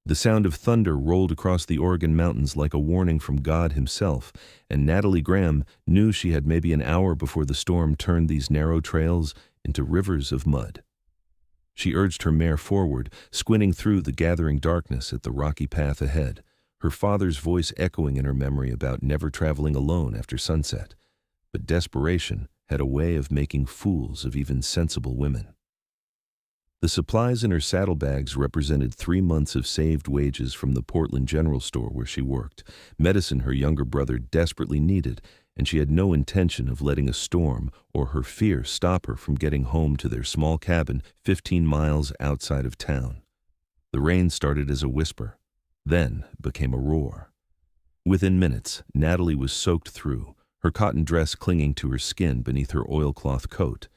The sound of thunder rolled across the Oregon mountains like a warning from God himself, and Natalie Graham knew she had maybe an hour before the storm turned these narrow trails into rivers of mud. She urged her mare forward, squinting through the gathering darkness at the rocky path ahead, her father's voice echoing in her memory about never traveling alone after sunset. But desperation had a way of making fools of even sensible women. The supplies in her saddlebags represented 3 months of saved wages from the Portland General Store where she worked, medicine her younger brother desperately needed, and she had no intention of letting a storm or her fear stop her from getting home to their small cabin 15 miles outside of town. The rain started as a whisper, then became a roar. Within minutes, Natalie was soaked through, her cotton dress clinging to her skin beneath her oilcloth coat.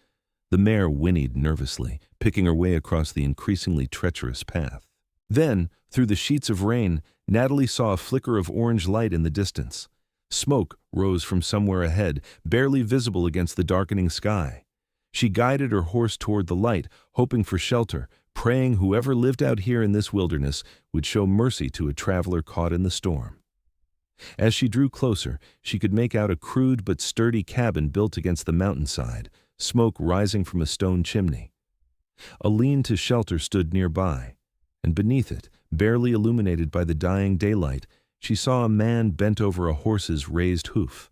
The mare whinnied nervously, picking her way across the increasingly treacherous path. Then, through the sheets of rain, Natalie saw a flicker of orange light in the distance. Smoke rose from somewhere ahead, barely visible against the darkening sky. She guided her horse toward the light, hoping for shelter, praying whoever lived out here in this wilderness would show mercy to a traveler caught in the storm. As she drew closer, she could make out a crude but sturdy cabin built against the mountainside, smoke rising from a stone chimney. A lean-to shelter stood nearby, and beneath it, barely illuminated by the dying daylight, she saw a man bent over a horse's raised hoof.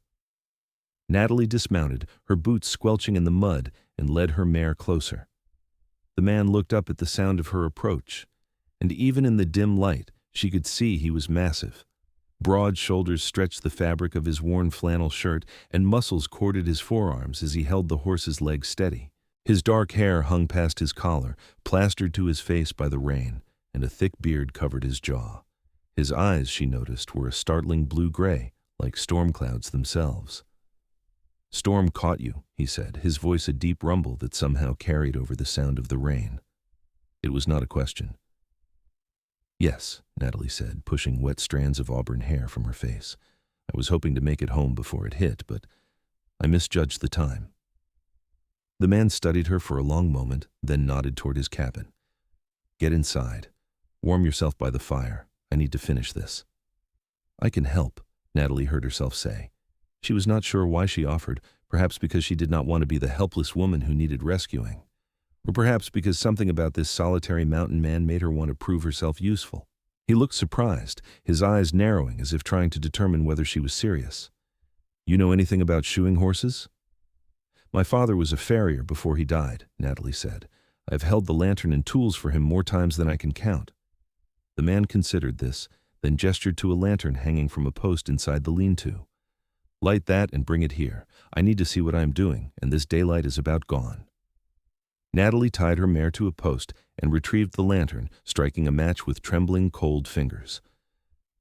Natalie dismounted, her boots squelching in the mud, and led her mare closer. The man looked up at the sound of her approach, and even in the dim light, she could see he was massive. Broad shoulders stretched the fabric of his worn flannel shirt, and muscles corded his forearms as he held the horse's legs steady. His dark hair hung past his collar, plastered to his face by the rain, and a thick beard covered his jaw. His eyes, she noticed, were a startling blue-gray, like storm clouds themselves. "Storm caught you," he said, his voice a deep rumble that somehow carried over the sound of the rain. It was not a question. "Yes," Natalie said, pushing wet strands of auburn hair from her face. "I was hoping to make it home before it hit, but I misjudged the time." The man studied her for a long moment, then nodded toward his cabin. "Get inside. Warm yourself by the fire. I need to finish this." "I can help," Natalie heard herself say. She was not sure why she offered, perhaps because she did not want to be the helpless woman who needed rescuing, or perhaps because something about this solitary mountain man made her want to prove herself useful. He looked surprised, his eyes narrowing as if trying to determine whether she was serious. "You know anything about shoeing horses?" "My father was a farrier before he died," Natalie said. "I've held the lantern and tools for him more times than I can count." The man considered this, then gestured to a lantern hanging from a post inside the lean-to. "Light that and bring it here. I need to see what I am doing, and this daylight is about gone." Natalie tied her mare to a post and retrieved the lantern, striking a match with trembling, cold fingers.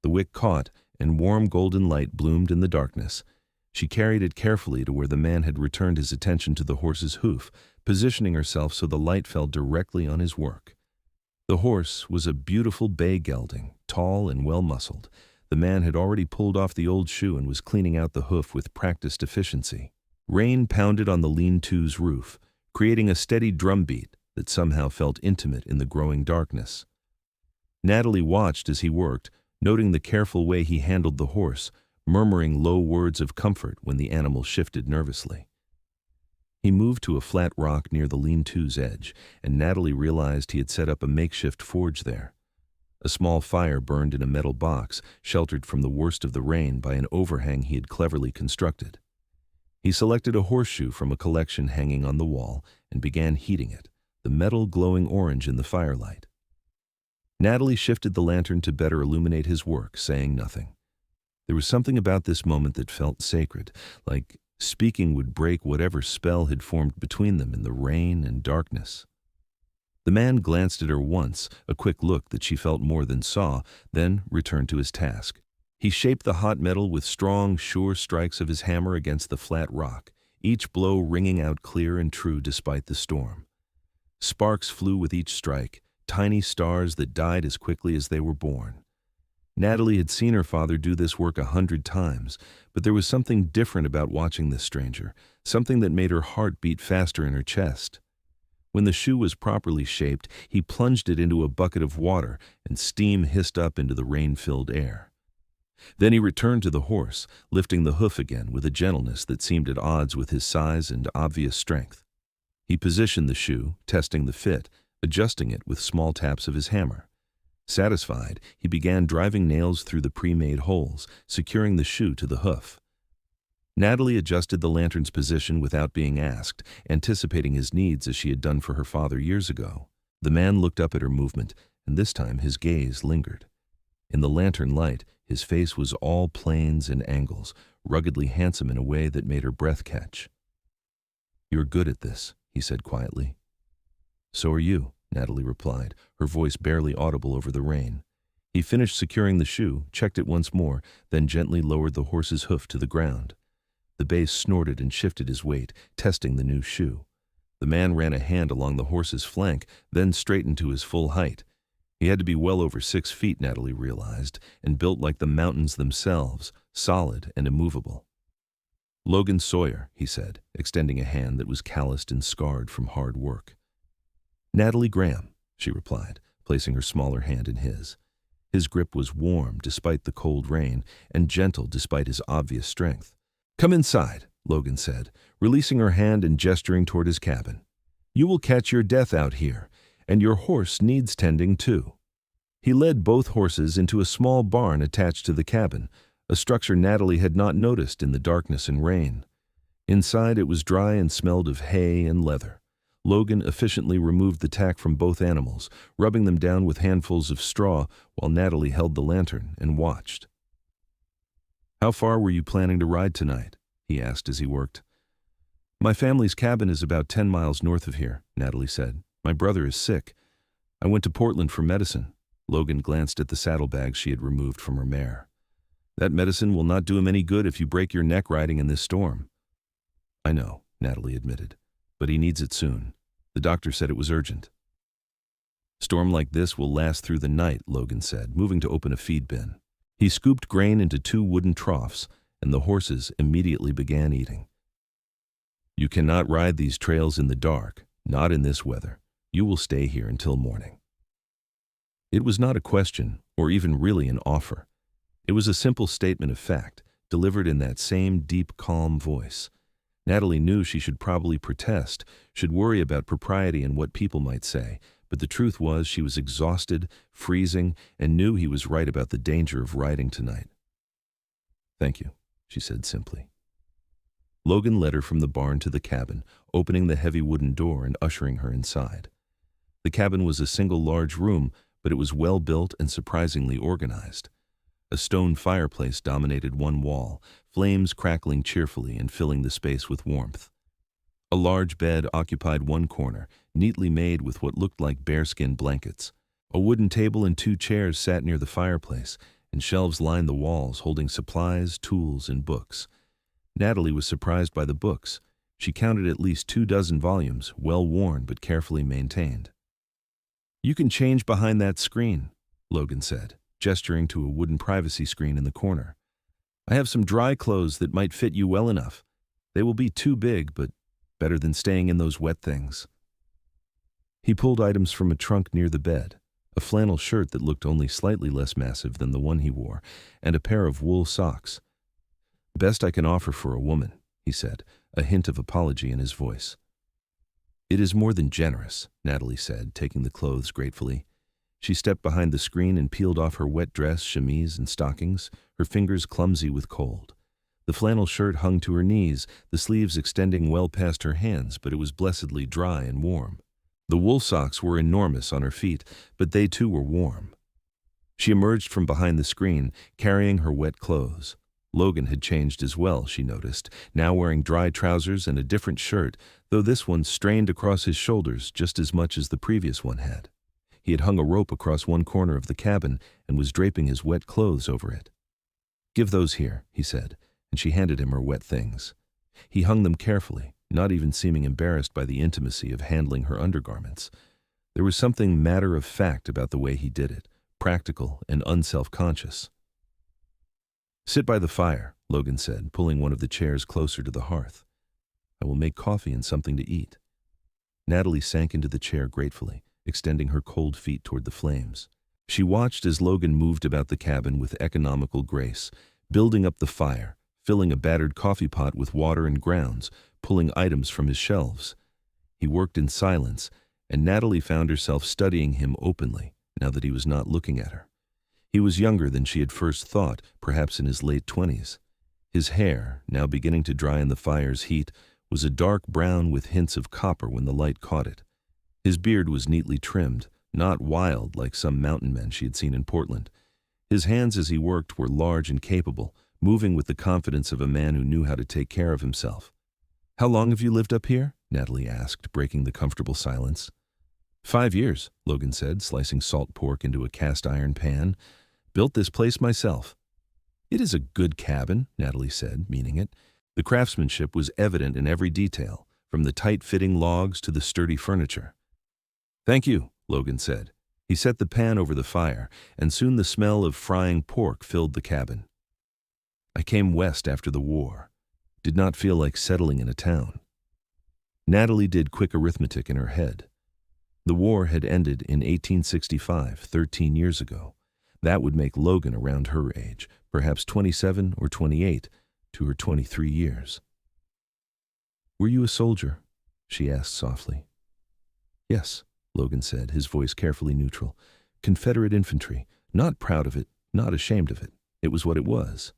The wick caught, and warm golden light bloomed in the darkness. She carried it carefully to where the man had returned his attention to the horse's hoof, positioning herself so the light fell directly on his work. The horse was a beautiful bay gelding, tall and well-muscled. The man had already pulled off the old shoe and was cleaning out the hoof with practiced efficiency. Rain pounded on the lean-to's roof, creating a steady drumbeat that somehow felt intimate in the growing darkness. Natalie watched as he worked, noting the careful way he handled the horse, murmuring low words of comfort when the animal shifted nervously. He moved to a flat rock near the lean-to's edge, and Natalie realized he had set up a makeshift forge there. A small fire burned in a metal box, sheltered from the worst of the rain by an overhang he had cleverly constructed. He selected a horseshoe from a collection hanging on the wall and began heating it, the metal glowing orange in the firelight. Natalie shifted the lantern to better illuminate his work, saying nothing. There was something about this moment that felt sacred, like speaking would break whatever spell had formed between them in the rain and darkness. The man glanced at her once, a quick look that she felt more than saw, then returned to his task. He shaped the hot metal with strong, sure strikes of his hammer against the flat rock, each blow ringing out clear and true despite the storm. Sparks flew with each strike, tiny stars that died as quickly as they were born. Natalie had seen her father do this work 100 times, but there was something different about watching this stranger, something that made her heart beat faster in her chest. When the shoe was properly shaped, he plunged it into a bucket of water, and steam hissed up into the rain-filled air. Then he returned to the horse, lifting the hoof again with a gentleness that seemed at odds with his size and obvious strength. He positioned the shoe, testing the fit, adjusting it with small taps of his hammer. Satisfied, he began driving nails through the pre-made holes, securing the shoe to the hoof. Natalie adjusted the lantern's position without being asked, anticipating his needs as she had done for her father years ago. The man looked up at her movement, and this time his gaze lingered. In the lantern light, his face was all planes and angles, ruggedly handsome in a way that made her breath catch. "You're good at this," he said quietly. "So are you," Natalie replied, her voice barely audible over the rain. He finished securing the shoe, checked it once more, then gently lowered the horse's hoof to the ground. The base snorted and shifted his weight, testing the new shoe. The man ran a hand along the horse's flank, then straightened to his full height. He had to be well over 6 feet, Natalie realized, and built like the mountains themselves, solid and immovable. "Logan Sawyer," he said, extending a hand that was calloused and scarred from hard work. "Natalie Graham," she replied, placing her smaller hand in his. His grip was warm despite the cold rain, and gentle despite his obvious strength. "Come inside," Logan said, releasing her hand and gesturing toward his cabin. "You will catch your death out here, and your horse needs tending too." He led both horses into a small barn attached to the cabin, a structure Natalie had not noticed in the darkness and rain. Inside it was dry and smelled of hay and leather. Logan efficiently removed the tack from both animals, rubbing them down with handfuls of straw while Natalie held the lantern and watched. "How far were you planning to ride tonight?" he asked as he worked. "My family's cabin is about 10 miles north of here," Natalie said. "My brother is sick. I went to Portland for medicine." Logan glanced at the saddlebags she had removed from her mare. "That medicine will not do him any good if you break your neck riding in this storm." "I know," Natalie admitted, "but he needs it soon. The doctor said it was urgent." "Storm like this will last through the night," Logan said, moving to open a feed bin. He scooped grain into 2 wooden troughs, and the horses immediately began eating. "You cannot ride these trails in the dark, not in this weather. You will stay here until morning." It was not a question, or even really an offer. It was a simple statement of fact, delivered in that same deep, calm voice. Natalie knew she should probably protest, should worry about propriety and what people might say, but the truth was she was exhausted, freezing, and knew he was right about the danger of riding tonight. "Thank you," she said simply. Logan led her from the barn to the cabin, opening the heavy wooden door and ushering her inside. The cabin was a single large room, but it was well built and surprisingly organized. A stone fireplace dominated one wall, flames crackling cheerfully and filling the space with warmth. A large bed occupied one corner, neatly made with what looked like bearskin blankets. A wooden table and 2 chairs sat near the fireplace, and shelves lined the walls holding supplies, tools, and books. Natalie was surprised by the books. She counted at least 24 volumes, well worn but carefully maintained. "You can change behind that screen," Logan said, gesturing to a wooden privacy screen in the corner. "I have some dry clothes that might fit you well enough. They will be too big, but better than staying in those wet things." He pulled items from a trunk near the bed, a flannel shirt that looked only slightly less massive than the one he wore, and a pair of wool socks. "Best I can offer for a woman," he said, a hint of apology in his voice. "It is more than generous," Natalie said, taking the clothes gratefully. She stepped behind the screen and peeled off her wet dress, chemise, and stockings, her fingers clumsy with cold. The flannel shirt hung to her knees, the sleeves extending well past her hands, but it was blessedly dry and warm. The wool socks were enormous on her feet, but they too were warm. She emerged from behind the screen, carrying her wet clothes. Logan had changed as well, she noticed, now wearing dry trousers and a different shirt, though this one strained across his shoulders just as much as the previous one had. He had hung a rope across one corner of the cabin and was draping his wet clothes over it. "Give those here," he said, and she handed him her wet things. He hung them carefully, not even seeming embarrassed by the intimacy of handling her undergarments. There was something matter-of-fact about the way he did it, practical and unself-conscious. "Sit by the fire," Logan said, pulling one of the chairs closer to the hearth. "I will make coffee and something to eat." Natalie sank into the chair gratefully, extending her cold feet toward the flames. She watched as Logan moved about the cabin with economical grace, building up the fire, filling a battered coffee pot with water and grounds, pulling items from his shelves. He worked in silence, and Natalie found herself studying him openly, now that he was not looking at her. He was younger than she had first thought, perhaps in his late 20s. His hair, now beginning to dry in the fire's heat, was a dark brown with hints of copper when the light caught it. His beard was neatly trimmed, not wild like some mountain men she had seen in Portland. His hands as he worked were large and capable, moving with the confidence of a man who knew how to take care of himself. "How long have you lived up here?" Natalie asked, breaking the comfortable silence. 5 years, Logan said, slicing salt pork into a cast-iron pan. "Built this place myself." "It is a good cabin," Natalie said, meaning it. The craftsmanship was evident in every detail, from the tight-fitting logs to the sturdy furniture. "Thank you," Logan said. He set the pan over the fire, and soon the smell of frying pork filled the cabin. "I came west after the war. Did not feel like settling in a town." Natalie did quick arithmetic in her head. The war had ended in 1865, 13 years ago. That would make Logan around her age, perhaps 27 or 28, to her 23 years. "Were you a soldier?" she asked softly. "Yes," Logan said, his voice carefully neutral. "Confederate infantry. Not proud of it, not ashamed of it. It was what it was."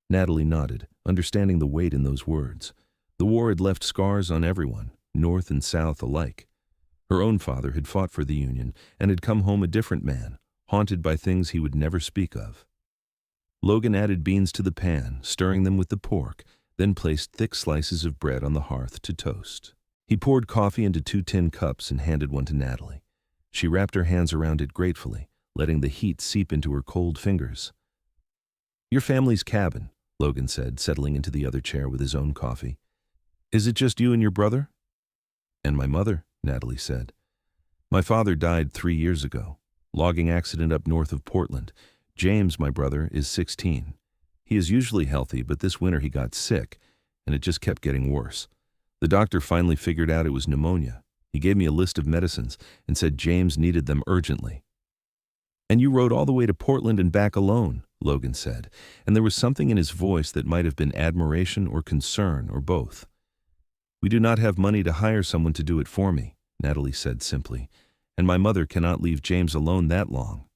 Natalie nodded, understanding the weight in those words. The war had left scars on everyone, North and South alike. Her own father had fought for the Union and had come home a different man, haunted by things he would never speak of. Logan added beans to the pan, stirring them with the pork, then placed thick slices of bread on the hearth to toast. He poured coffee into 2 tin cups and handed one to Natalie. She wrapped her hands around it gratefully, letting the heat seep into her cold fingers. "Your family's cabin," Logan said, settling into the other chair with his own coffee. "Is it just you and your brother?" "And my mother," Natalie said. "My father died 3 years ago. Logging accident up north of Portland. James, my brother, is 16. He is usually healthy, but this winter he got sick, and it just kept getting worse. The doctor finally figured out it was pneumonia. He gave me a list of medicines and said James needed them urgently." "And you rode all the way to Portland and back alone," Logan said, and there was something in his voice that might have been admiration or concern or both. "We do not have money to hire someone to do it for me," Natalie said simply, "and my mother cannot leave James alone that long."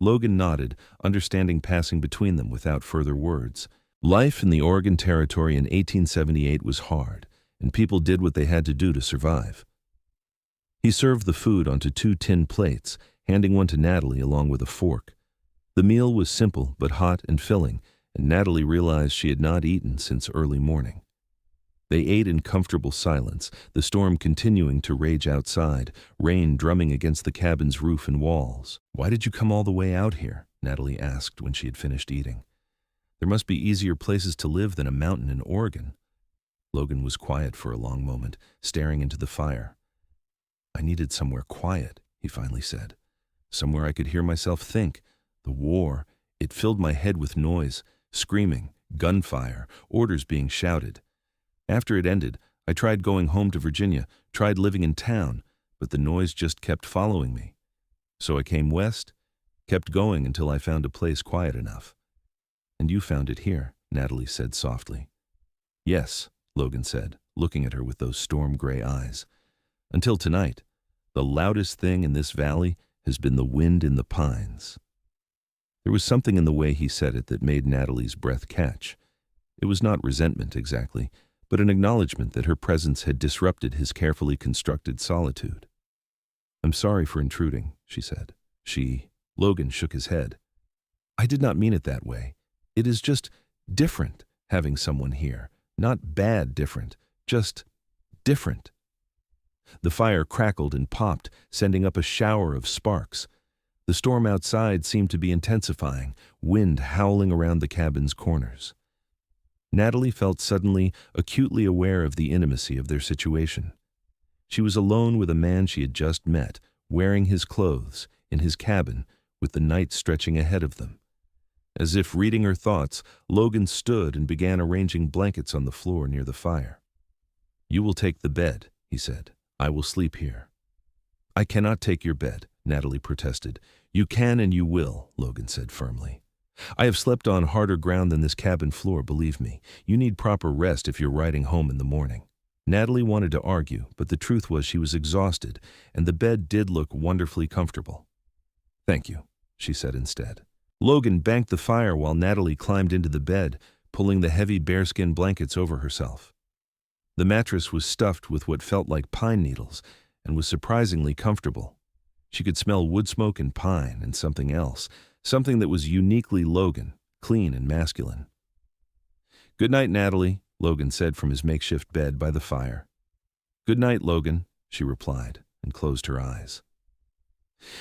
Logan nodded, understanding passing between them without further words. Life in the Oregon Territory in 1878 was hard, and people did what they had to do to survive. He served the food onto 2 tin plates, handing one to Natalie along with a fork. The meal was simple but hot and filling, and Natalie realized she had not eaten since early morning. They ate in comfortable silence, the storm continuing to rage outside, rain drumming against the cabin's roof and walls. "Why did you come all the way out here?" Natalie asked when she had finished eating. "There must be easier places to live than a mountain in Oregon." Logan was quiet for a long moment, staring into the fire. "I needed somewhere quiet," he finally said. "Somewhere I could hear myself think. The war, it filled my head with noise, screaming, gunfire, orders being shouted. After it ended, I tried going home to Virginia, tried living in town, but the noise just kept following me. So I came west, kept going until I found a place quiet enough." "And you found it here," Natalie said softly. "Yes," Logan said, looking at her with those storm-gray eyes. "Until tonight, the loudest thing in this valley has been the wind in the pines." There was something in the way he said it that made Natalie's breath catch. It was not resentment exactly, but an acknowledgement that her presence had disrupted his carefully constructed solitude. "I'm sorry for intruding," she said. Logan shook his head. "I did not mean it that way. It is just different having someone here. Not bad different, just different." The fire crackled and popped, sending up a shower of sparks. The storm outside seemed to be intensifying, wind howling around the cabin's corners. Natalie felt suddenly acutely aware of the intimacy of their situation. She was alone with a man she had just met, wearing his clothes, in his cabin, with the night stretching ahead of them. As if reading her thoughts, Logan stood and began arranging blankets on the floor near the fire. "You will take the bed," he said. I will sleep here. I cannot take your bed, Natalie protested. You can and you will, Logan said firmly. I have slept on harder ground than this cabin floor, believe me. You need proper rest if you're riding home in the morning. Natalie wanted to argue, but the truth was she was exhausted, and the bed did look wonderfully comfortable. Thank you, she said instead. Logan banked the fire while Natalie climbed into the bed, pulling the heavy bearskin blankets over herself. The mattress was stuffed with what felt like pine needles and was surprisingly comfortable. She could smell wood smoke and pine and something else, something that was uniquely Logan, clean and masculine. Good night, Natalie, Logan said from his makeshift bed by the fire. Good night, Logan, she replied and closed her eyes.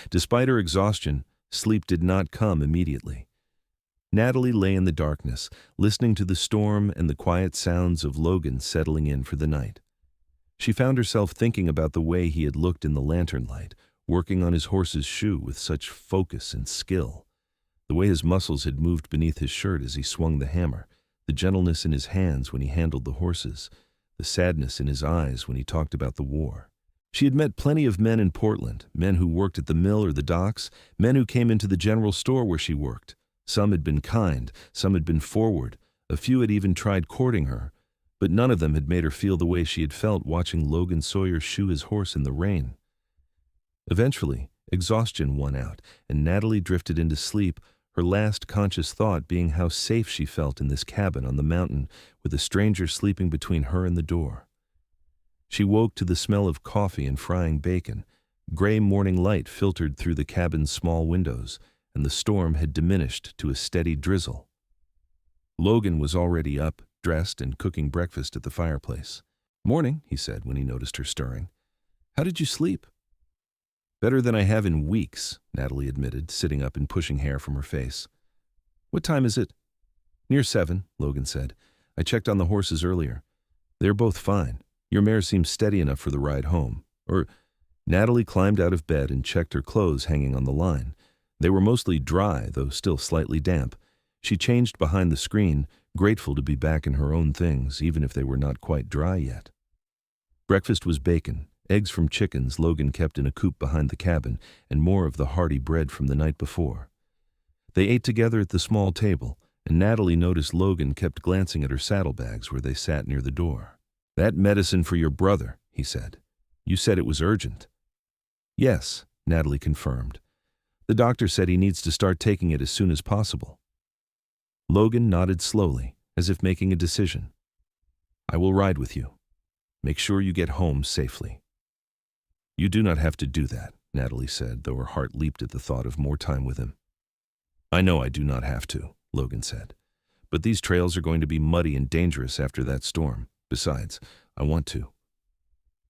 Despite her exhaustion, sleep did not come immediately. Natalie lay in the darkness, listening to the storm and the quiet sounds of Logan settling in for the night. She found herself thinking about the way he had looked in the lantern light, working on his horse's shoe with such focus and skill. The way his muscles had moved beneath his shirt as he swung the hammer, the gentleness in his hands when he handled the horses, the sadness in his eyes when he talked about the war. She had met plenty of men in Portland, men who worked at the mill or the docks, men who came into the general store where she worked. Some had been kind, some had been forward, a few had even tried courting her, but none of them had made her feel the way she had felt watching Logan Sawyer shoe his horse in the rain. Eventually, exhaustion won out, and Natalie drifted into sleep, her last conscious thought being how safe she felt in this cabin on the mountain with a stranger sleeping between her and the door. She woke to the smell of coffee and frying bacon. Gray morning light filtered through the cabin's small windows, and the storm had diminished to a steady drizzle. Logan was already up, dressed, and cooking breakfast at the fireplace. Morning, he said when he noticed her stirring. How did you sleep? Better than I have in weeks, Natalie admitted, sitting up and pushing hair from her face. What time is it? Near 7, Logan said. I checked on the horses earlier. They're both fine. Your mare seems steady enough for the ride home. Natalie climbed out of bed and checked her clothes hanging on the line. They were mostly dry, though still slightly damp. She changed behind the screen, grateful to be back in her own things, even if they were not quite dry yet. Breakfast was bacon, eggs from chickens Logan kept in a coop behind the cabin, and more of the hearty bread from the night before. They ate together at the small table, and Natalie noticed Logan kept glancing at her saddlebags where they sat near the door. That medicine for your brother, he said. You said it was urgent. Yes, Natalie confirmed. The doctor said he needs to start taking it as soon as possible. Logan nodded slowly, as if making a decision. I will ride with you. Make sure you get home safely. You do not have to do that, Natalie said, though her heart leaped at the thought of more time with him. I know I do not have to, Logan said. But these trails are going to be muddy and dangerous after that storm. Besides, I want to.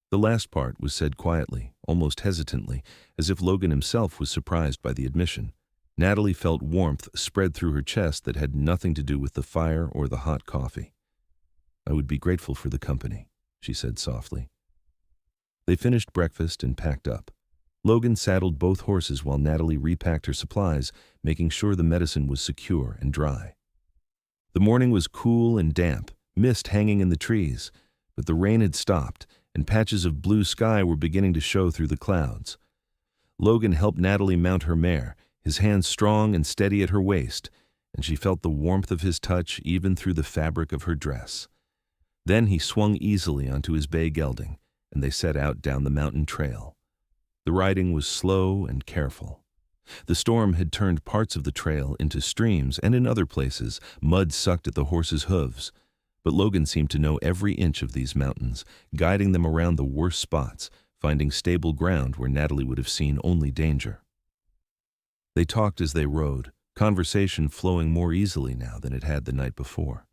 The last part was said quietly, almost hesitantly, as if Logan himself was surprised by the admission. Natalie felt warmth spread through her chest that had nothing to do with the fire or the hot coffee. I would be grateful for the company, she said softly. They finished breakfast and packed up. Logan saddled both horses while Natalie repacked her supplies, making sure the medicine was secure and dry. The morning was cool and damp, mist hanging in the trees, but the rain had stopped, and patches of blue sky were beginning to show through the clouds. Logan helped Natalie mount her mare, his hands strong and steady at her waist, and she felt the warmth of his touch even through the fabric of her dress. Then he swung easily onto his bay gelding, and they set out down the mountain trail. The riding was slow and careful. The storm had turned parts of the trail into streams, and in other places, mud sucked at the horses' hooves. But Logan seemed to know every inch of these mountains, guiding them around the worst spots, finding stable ground where Natalie would have seen only danger. They talked as they rode, conversation flowing more easily now than it had the night before.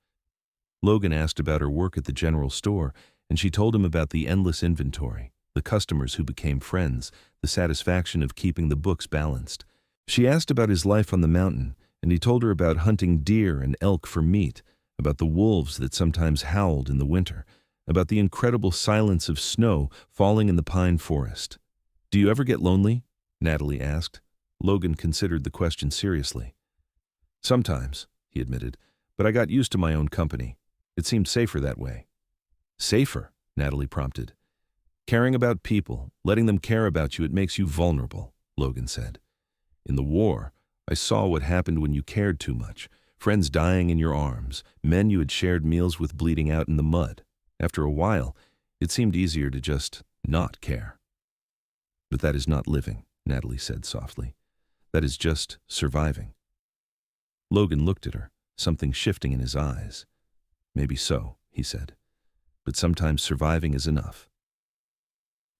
Logan asked about her work at the general store, and she told him about the endless inventory, the customers who became friends, the satisfaction of keeping the books balanced. She asked about his life on the mountain, and he told her about hunting deer and elk for meat, about the wolves that sometimes howled in the winter, about the incredible silence of snow falling in the pine forest. Do you ever get lonely? Natalie asked. Logan considered the question seriously. Sometimes, he admitted, but I got used to my own company. It seemed safer that way. Safer? Natalie prompted. Caring about people, letting them care about you, it makes you vulnerable, Logan said. In the war, I saw what happened when you cared too much. Friends dying in your arms, men you had shared meals with bleeding out in the mud. After a while, it seemed easier to just not care. But that is not living, Natalie said softly. That is just surviving. Logan looked at her, something shifting in his eyes. Maybe so, he said. But sometimes surviving is enough.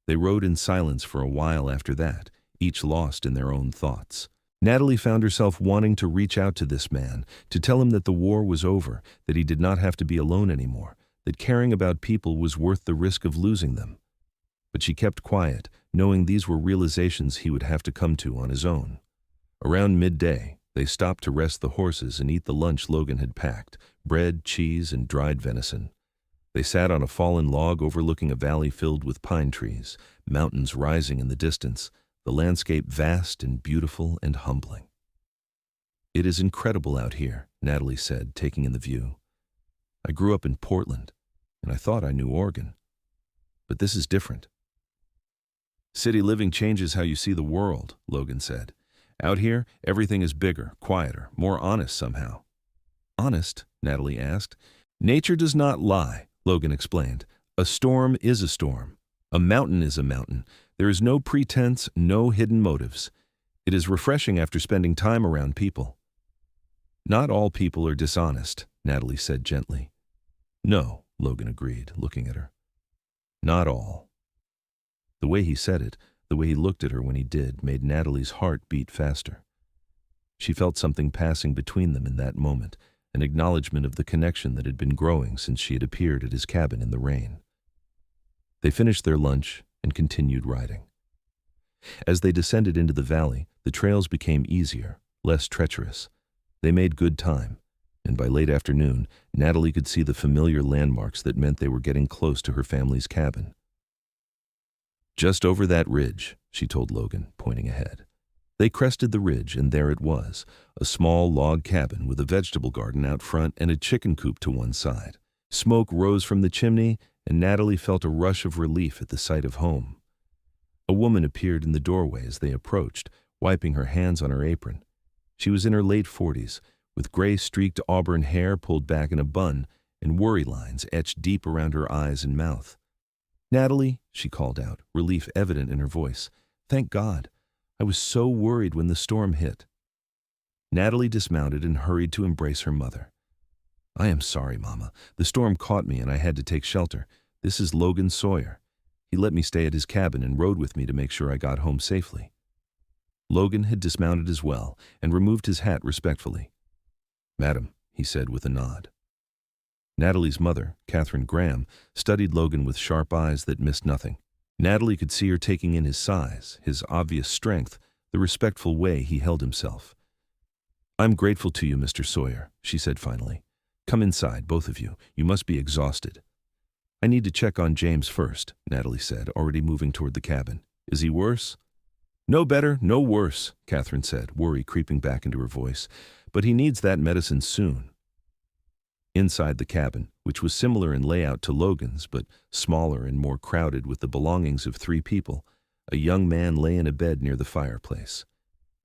They rode in silence for a while after that, each lost in their own thoughts. Natalie found herself wanting to reach out to this man, to tell him that the war was over, that he did not have to be alone anymore, that caring about people was worth the risk of losing them. But she kept quiet, knowing these were realizations he would have to come to on his own. Around midday, they stopped to rest the horses and eat the lunch Logan had packed, bread, cheese, and dried venison. They sat on a fallen log overlooking a valley filled with pine trees, mountains rising in the distance, the landscape vast and beautiful and humbling. It is incredible out here, Natalie said, taking in the view. I grew up in Portland, and I thought I knew Oregon. But this is different. City living changes how you see the world, Logan said. Out here, everything is bigger, quieter, more honest somehow. Honest? Natalie asked. Nature does not lie, Logan explained. A storm is a storm. A mountain is a mountain. There is no pretense, no hidden motives. It is refreshing after spending time around people. Not all people are dishonest, Natalie said gently. No, Logan agreed, looking at her. Not all. The way he said it, the way he looked at her when he did, made Natalie's heart beat faster. She felt something passing between them in that moment, an acknowledgement of the connection that had been growing since she had appeared at his cabin in the rain. They finished their lunch and continued riding. As they descended into the valley, the trails became easier, less treacherous. They made good time, and by late afternoon, Natalie could see the familiar landmarks that meant they were getting close to her family's cabin. Just over that ridge, she told Logan, pointing ahead. They crested the ridge, and there it was, a small log cabin with a vegetable garden out front and a chicken coop to one side. Smoke rose from the chimney, and Natalie felt a rush of relief at the sight of home. A woman appeared in the doorway as they approached, wiping her hands on her apron. She was in her late 40s, with gray-streaked auburn hair pulled back in a bun and worry lines etched deep around her eyes and mouth. Natalie, she called out, relief evident in her voice. Thank God. I was so worried when the storm hit. Natalie dismounted and hurried to embrace her mother. I am sorry, Mama. The storm caught me and I had to take shelter. This is Logan Sawyer. He let me stay at his cabin and rode with me to make sure I got home safely. Logan had dismounted as well and removed his hat respectfully. Madam, he said with a nod. Natalie's mother, Catherine Graham, studied Logan with sharp eyes that missed nothing. Natalie could see her taking in his size, his obvious strength, the respectful way he held himself. I'm grateful to you, Mr. Sawyer, she said finally. Come inside, both of you. You must be exhausted. I need to check on James first, Natalie said, already moving toward the cabin. Is he worse? No better, no worse, Catherine said, worry creeping back into her voice. But he needs that medicine soon. Inside the cabin, which was similar in layout to Logan's, but smaller and more crowded with the belongings of 3 people, a young man lay in a bed near the fireplace.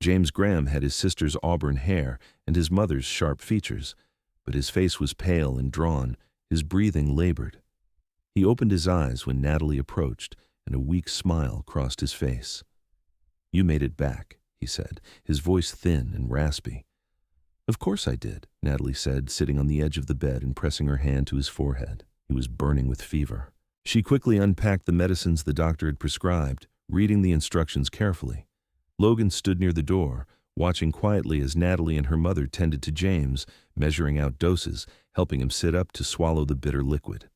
James Graham had his sister's auburn hair and his mother's sharp features, but his face was pale and drawn, his breathing labored. He opened his eyes when Natalie approached, and a weak smile crossed his face. You made it back, he said, his voice thin and raspy. Of course I did, Natalie said, sitting on the edge of the bed and pressing her hand to his forehead. He was burning with fever. She quickly unpacked the medicines the doctor had prescribed, reading the instructions carefully. Logan stood near the door, watching quietly as Natalie and her mother tended to James, measuring out doses, helping him sit up to swallow the bitter liquid.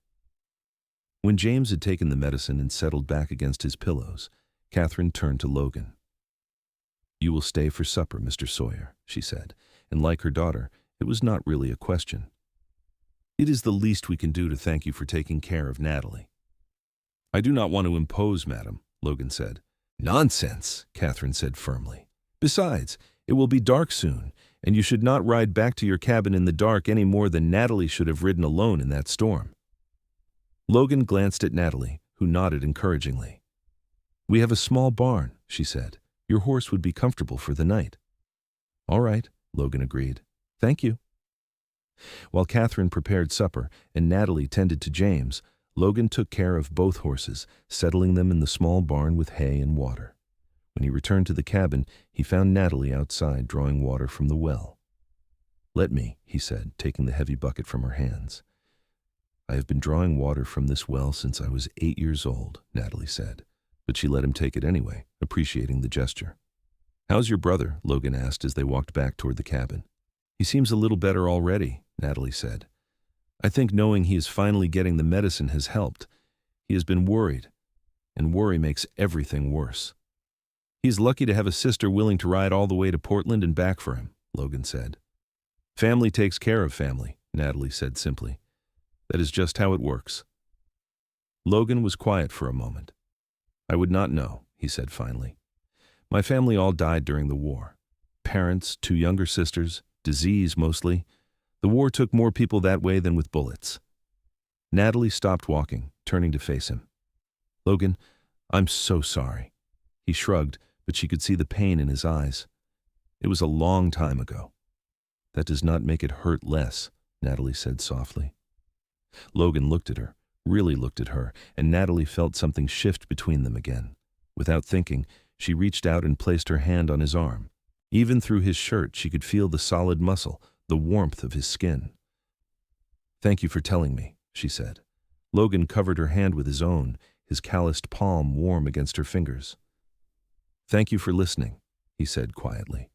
When James had taken the medicine and settled back against his pillows, Catherine turned to Logan. You will stay for supper, Mr. Sawyer, she said, and like her daughter, it was not really a question. It is the least we can do to thank you for taking care of Natalie. I do not want to impose, madam, Logan said. Nonsense, Catherine said firmly. Besides, it will be dark soon, and you should not ride back to your cabin in the dark any more than Natalie should have ridden alone in that storm. Logan glanced at Natalie, who nodded encouragingly. "We have a small barn," she said. "Your horse would be comfortable for the night." "All right," Logan agreed. "Thank you." While Catherine prepared supper and Natalie tended to James, Logan took care of both horses, settling them in the small barn with hay and water. When he returned to the cabin, he found Natalie outside drawing water from the well. "Let me," he said, taking the heavy bucket from her hands. "I have been drawing water from this well since I was 8 years old," Natalie said, but she let him take it anyway, appreciating the gesture. "How's your brother?" Logan asked as they walked back toward the cabin. "He seems a little better already," Natalie said. "I think knowing he is finally getting the medicine has helped. He has been worried, and worry makes everything worse." "He's lucky to have a sister willing to ride all the way to Portland and back for him," Logan said. "Family takes care of family," Natalie said simply. "That is just how it works." Logan was quiet for a moment. "I would not know," he said finally. "My family all died during the war. Parents, 2 younger sisters, disease mostly. The war took more people that way than with bullets." Natalie stopped walking, turning to face him. "Logan, I'm so sorry." He shrugged, but she could see the pain in his eyes. "It was a long time ago." "That does not make it hurt less," Natalie said softly. Logan looked at her, really looked at her, and Natalie felt something shift between them again. Without thinking, she reached out and placed her hand on his arm. Even through his shirt, she could feel the solid muscle, the warmth of his skin. "Thank you for telling me," she said. Logan covered her hand with his own, his calloused palm warm against her fingers. "Thank you for listening," he said quietly.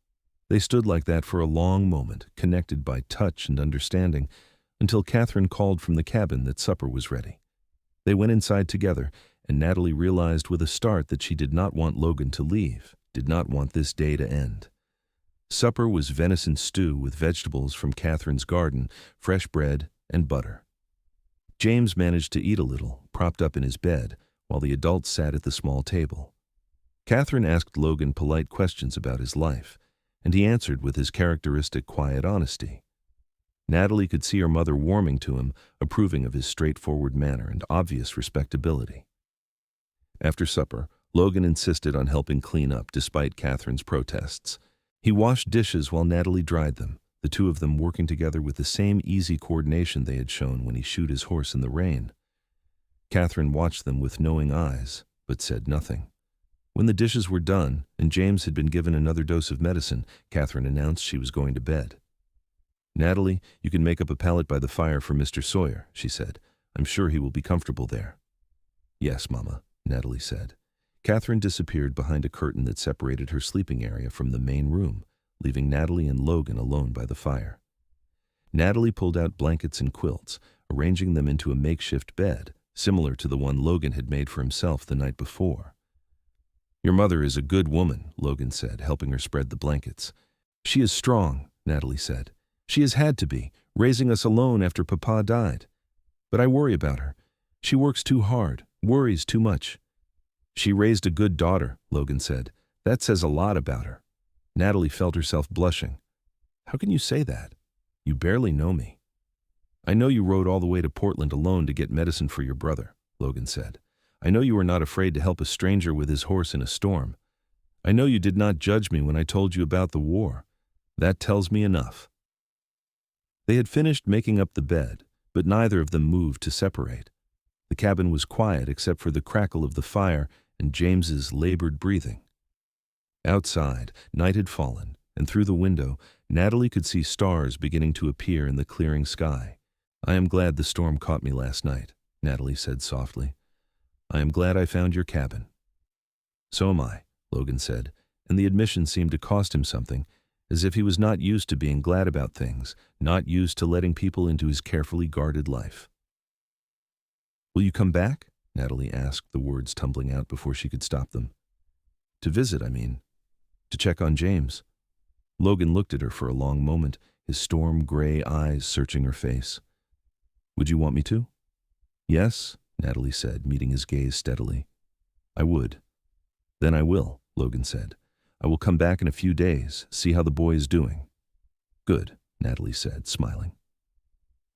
They stood like that for a long moment, connected by touch and understanding, until Catherine called from the cabin that supper was ready. They went inside together, and Natalie realized with a start that she did not want Logan to leave, did not want this day to end. Supper was venison stew with vegetables from Catherine's garden, fresh bread, and butter. James managed to eat a little, propped up in his bed, while the adults sat at the small table. Catherine asked Logan polite questions about his life, and he answered with his characteristic quiet honesty. Natalie could see her mother warming to him, approving of his straightforward manner and obvious respectability. After supper, Logan insisted on helping clean up despite Catherine's protests. He washed dishes while Natalie dried them, the two of them working together with the same easy coordination they had shown when he shoed his horse in the rain. Catherine watched them with knowing eyes, but said nothing. When the dishes were done, and James had been given another dose of medicine, Catherine announced she was going to bed. "Natalie, you can make up a pallet by the fire for Mr. Sawyer," she said. "I'm sure he will be comfortable there." "Yes, Mama," Natalie said. Catherine disappeared behind a curtain that separated her sleeping area from the main room, leaving Natalie and Logan alone by the fire. Natalie pulled out blankets and quilts, arranging them into a makeshift bed, similar to the one Logan had made for himself the night before. "Your mother is a good woman," Logan said, helping her spread the blankets. "She is strong," Natalie said. "She has had to be, raising us alone after Papa died. But I worry about her. She works too hard, worries too much." "She raised a good daughter," Logan said. "That says a lot about her." Natalie felt herself blushing. "How can you say that? You barely know me." "I know you rode all the way to Portland alone to get medicine for your brother," Logan said. "I know you were not afraid to help a stranger with his horse in a storm. I know you did not judge me when I told you about the war. That tells me enough." They had finished making up the bed, but neither of them moved to separate. The cabin was quiet except for the crackle of the fire and James's labored breathing. Outside, night had fallen, and through the window, Natalie could see stars beginning to appear in the clearing sky. "I am glad the storm caught me last night," Natalie said softly. "I am glad I found your cabin." "So am I," Logan said, and the admission seemed to cost him something, as if he was not used to being glad about things, not used to letting people into his carefully guarded life. "Will you come back?" Natalie asked, the words tumbling out before she could stop them. "To visit, I mean. To check on James." Logan looked at her for a long moment, his storm-gray eyes searching her face. "Would you want me to?" "Yes," Natalie said, meeting his gaze steadily. "I would." "Then I will," Logan said. "I will come back in a few days, see how the boy is doing." "Good," Natalie said, smiling.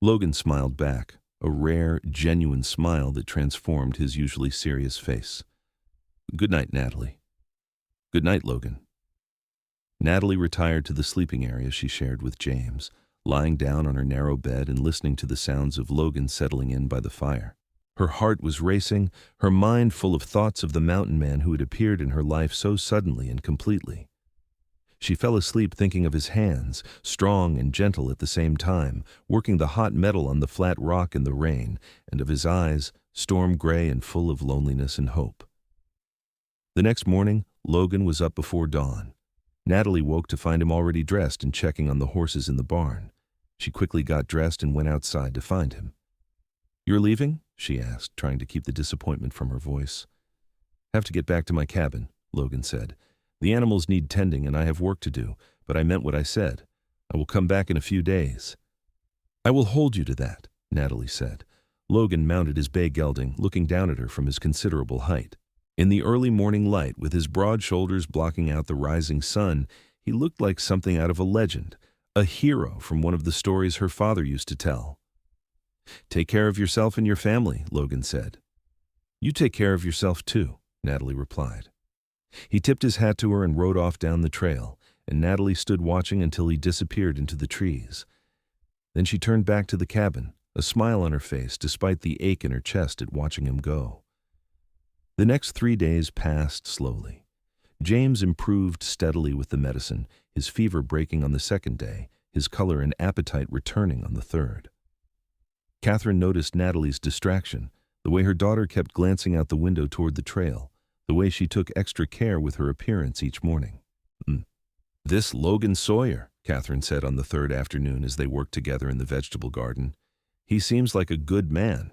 Logan smiled back. a rare, genuine smile that transformed his usually serious face. "Good night, Natalie." "Good night, Logan." Natalie retired to the sleeping area she shared with James, lying down on her narrow bed and listening to the sounds of Logan settling in by the fire. Her heart was racing, her mind full of thoughts of the mountain man who had appeared in her life so suddenly and completely. She fell asleep thinking of his hands, strong and gentle at the same time, working the hot metal on the flat rock in the rain, and of his eyes, storm gray and full of loneliness and hope. The next morning, Logan was up before dawn. Natalie woke to find him already dressed and checking on the horses in the barn. She quickly got dressed and went outside to find him. "You're leaving?" she asked, trying to keep the disappointment from her voice. "Have to get back to my cabin," Logan said. "The animals need tending and I have work to do, but I meant what I said. I will come back in a few days." "I will hold you to that," Natalie said. Logan mounted his bay gelding, looking down at her from his considerable height. In the early morning light, with his broad shoulders blocking out the rising sun, he looked like something out of a legend, a hero from one of the stories her father used to tell. "Take care of yourself and your family," Logan said. "You take care of yourself too," Natalie replied. He tipped his hat to her and rode off down the trail, and Natalie stood watching until he disappeared into the trees. Then she turned back to the cabin, a smile on her face despite the ache in her chest at watching him go. The next 3 days passed slowly. James improved steadily with the medicine, his fever breaking on the second day, his color and appetite returning on the third. Catherine noticed Natalie's distraction, the way her daughter kept glancing out the window toward the trail, the way she took extra care with her appearance each morning. "This Logan Sawyer," Catherine said on the third afternoon as they worked together in the vegetable garden. "He seems like a good man."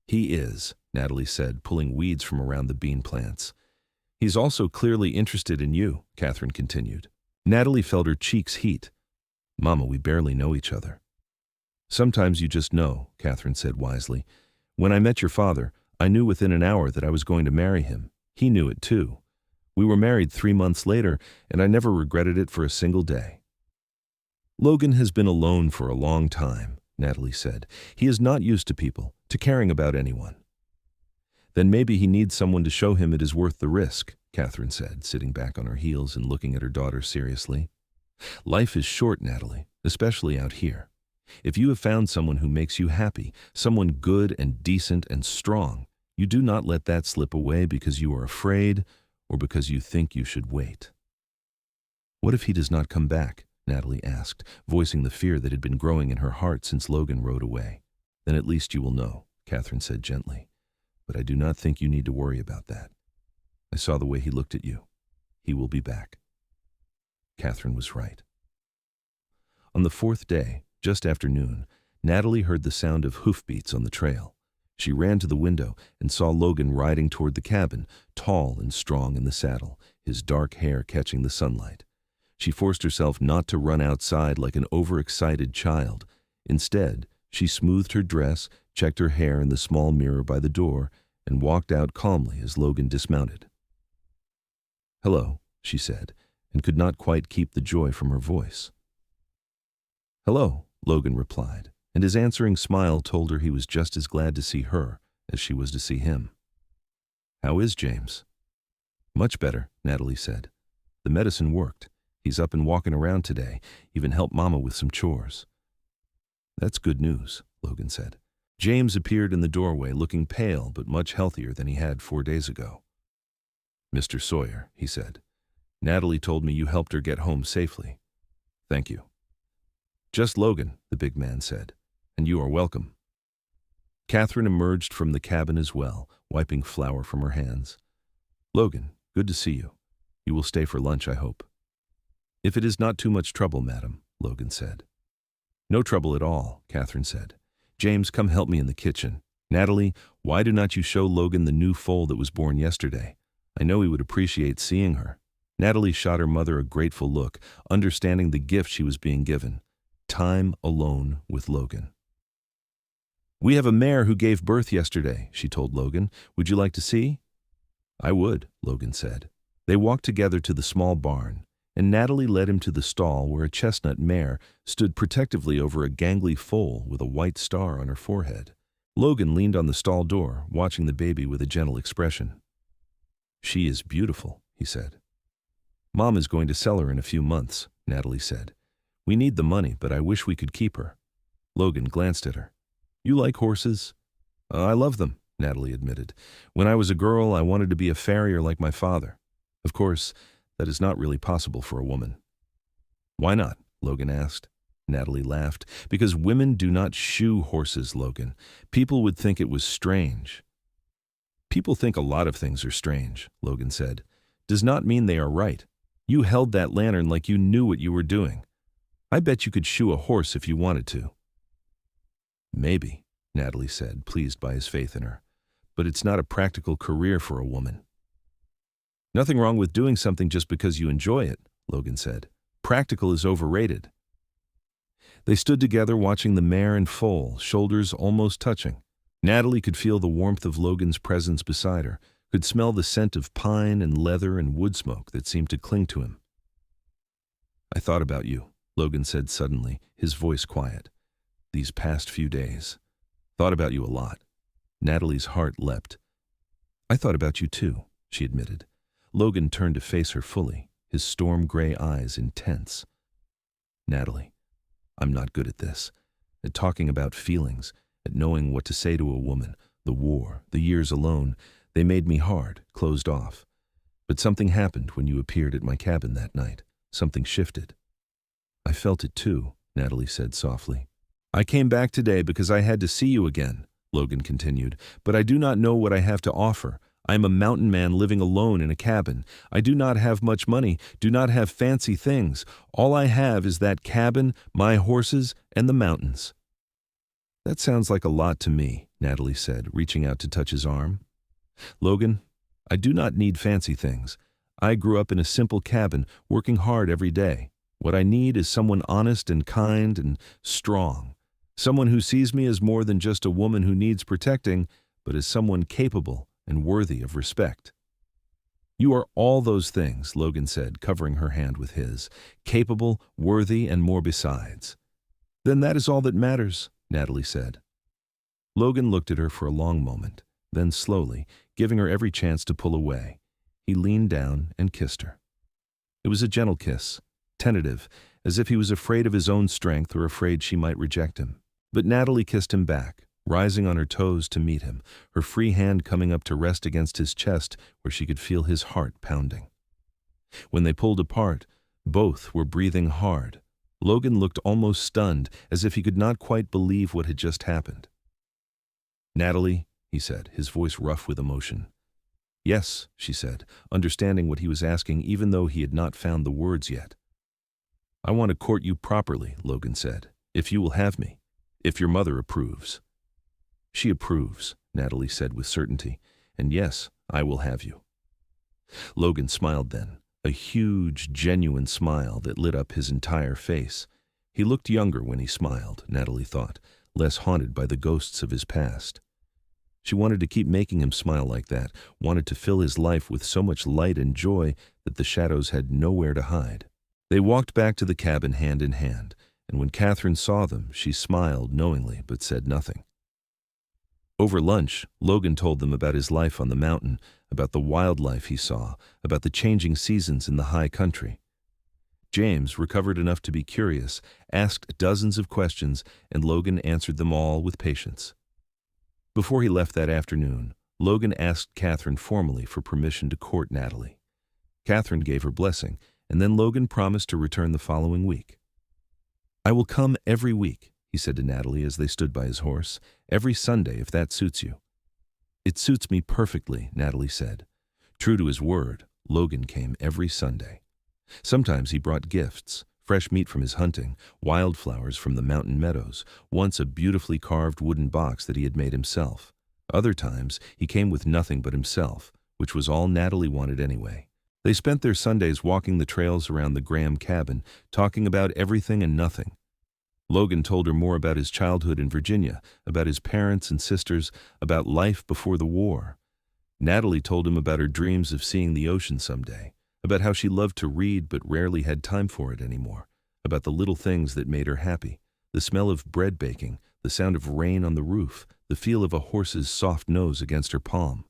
"He is," Natalie said, pulling weeds from around the bean plants. "He's also clearly interested in you," Catherine continued. Natalie felt her cheeks heat. "Mama, we barely know each other." "Sometimes you just know," Catherine said wisely. "When I met your father, I knew within an hour that I was going to marry him. He knew it too. We were married 3 months later, and I never regretted it for a single day." "Logan has been alone for a long time," Natalie said. "He is not used to people, to caring about anyone." "Then maybe he needs someone to show him it is worth the risk," Catherine said, sitting back on her heels and looking at her daughter seriously. "Life is short, Natalie, especially out here. If you have found someone who makes you happy, someone good and decent and strong, you do not let that slip away because you are afraid or because you think you should wait." "What if he does not come back?" Natalie asked, voicing the fear that had been growing in her heart since Logan rode away. "Then at least you will know," Catherine said gently. "But I do not think you need to worry about that. I saw the way he looked at you. He will be back." Catherine was right. On the fourth day, just after noon, Natalie heard the sound of hoofbeats on the trail. She ran to the window and saw Logan riding toward the cabin, tall and strong in the saddle, his dark hair catching the sunlight. She forced herself not to run outside like an overexcited child. Instead, she smoothed her dress, checked her hair in the small mirror by the door, and walked out calmly as Logan dismounted. "Hello," she said, and could not quite keep the joy from her voice. "Hello," Logan replied, and his answering smile told her he was just as glad to see her as she was to see him. "How is James?" "Much better," Natalie said. "The medicine worked. He's up and walking around today, even helped Mama with some chores." "That's good news," Logan said. James appeared in the doorway looking pale but much healthier than he had 4 days ago. "Mr. Sawyer," he said, "Natalie told me you helped her get home safely." "Thank you." "Just Logan," the big man said, "and you are welcome." Catherine emerged from the cabin as well, wiping flour from her hands. "Logan, good to see you. You will stay for lunch, I hope." "If it is not too much trouble, madam," Logan said. "No trouble at all," Catherine said. "James, come help me in the kitchen. Natalie, why do not you show Logan the new foal that was born yesterday? I know he would appreciate seeing her." Natalie shot her mother a grateful look, understanding the gift she was being given. Time alone with Logan. "We have a mare who gave birth yesterday," she told Logan. "Would you like to see?" "I would," Logan said. They walked together to the small barn. and Natalie led him to the stall where a chestnut mare stood protectively over a gangly foal with a white star on her forehead. Logan leaned on the stall door, watching the baby with a gentle expression. "She is beautiful," he said. "Mom is going to sell her in a few months," Natalie said. "We need the money, but I wish we could keep her." Logan glanced at her. "You like horses?" "I love them," Natalie admitted. "When I was a girl, I wanted to be a farrier like my father. Of course, that is not really possible for a woman." "Why not?" Logan asked. Natalie laughed. "Because women do not shoe horses, Logan. People would think it was strange." "People think a lot of things are strange," Logan said. "Does not mean they are right. You held that lantern like you knew what you were doing. I bet you could shoe a horse if you wanted to." "Maybe," Natalie said, pleased by his faith in her. "But it's not a practical career for a woman." "Nothing wrong with doing something just because you enjoy it," Logan said. "Practical is overrated." They stood together watching the mare and foal, shoulders almost touching. Natalie could feel the warmth of Logan's presence beside her, could smell the scent of pine and leather and wood smoke that seemed to cling to him. "I thought about you," Logan said suddenly, his voice quiet. "These past few days. Thought about you a lot." Natalie's heart leapt. "I thought about you too," she admitted. Logan turned to face her fully, his storm-gray eyes intense. "Natalie, I'm not good at this, at talking about feelings, at knowing what to say to a woman. The war, the years alone, they made me hard, closed off. But something happened when you appeared at my cabin that night. Something shifted." "I felt it too," Natalie said softly. "I came back today because I had to see you again," Logan continued, "but I do not know what I have to offer. I am a mountain man living alone in a cabin. I do not have much money, do not have fancy things. All I have is that cabin, my horses, and the mountains." "That sounds like a lot to me," Natalie said, reaching out to touch his arm. "Logan, I do not need fancy things. I grew up in a simple cabin, working hard every day. What I need is someone honest and kind and strong. Someone who sees me as more than just a woman who needs protecting, but as someone capable and worthy of respect." "You are all those things," Logan said, covering her hand with his. "Capable, worthy, and more besides." "Then that is all that matters," Natalie said. Logan looked at her for a long moment, then slowly, giving her every chance to pull away, he leaned down and kissed her. It was a gentle kiss, tentative, as if he was afraid of his own strength or afraid she might reject him. But Natalie kissed him back, rising on her toes to meet him, her free hand coming up to rest against his chest where she could feel his heart pounding. When they pulled apart, both were breathing hard. Logan looked almost stunned, as if he could not quite believe what had just happened. "Natalie," he said, his voice rough with emotion. "Yes," she said, understanding what he was asking even though he had not found the words yet. "I want to court you properly," Logan said, "if you will have me, if your mother approves." "She approves," Natalie said with certainty, "and yes, I will have you." Logan smiled then, a huge, genuine smile that lit up his entire face. He looked younger when he smiled, Natalie thought, less haunted by the ghosts of his past. She wanted to keep making him smile like that, wanted to fill his life with so much light and joy that the shadows had nowhere to hide. They walked back to the cabin hand in hand, and when Catherine saw them, she smiled knowingly but said nothing. Over lunch, Logan told them about his life on the mountain, about the wildlife he saw, about the changing seasons in the high country. James, recovered enough to be curious, asked dozens of questions, and Logan answered them all with patience. Before he left that afternoon, Logan asked Catherine formally for permission to court Natalie. Catherine gave her blessing, and then Logan promised to return the following week. "I will come every week," he said to Natalie as they stood by his horse, "every Sunday if that suits you." "It suits me perfectly," Natalie said. True to his word, Logan came every Sunday. Sometimes he brought gifts, fresh meat from his hunting, wildflowers from the mountain meadows, once a beautifully carved wooden box that he had made himself. Other times he came with nothing but himself, which was all Natalie wanted anyway. They spent their Sundays walking the trails around the Graham cabin, talking about everything and nothing. Logan told her more about his childhood in Virginia, about his parents and sisters, about life before the war. Natalie told him about her dreams of seeing the ocean someday, about how she loved to read but rarely had time for it anymore, about the little things that made her happy, the smell of bread baking, the sound of rain on the roof, the feel of a horse's soft nose against her palm.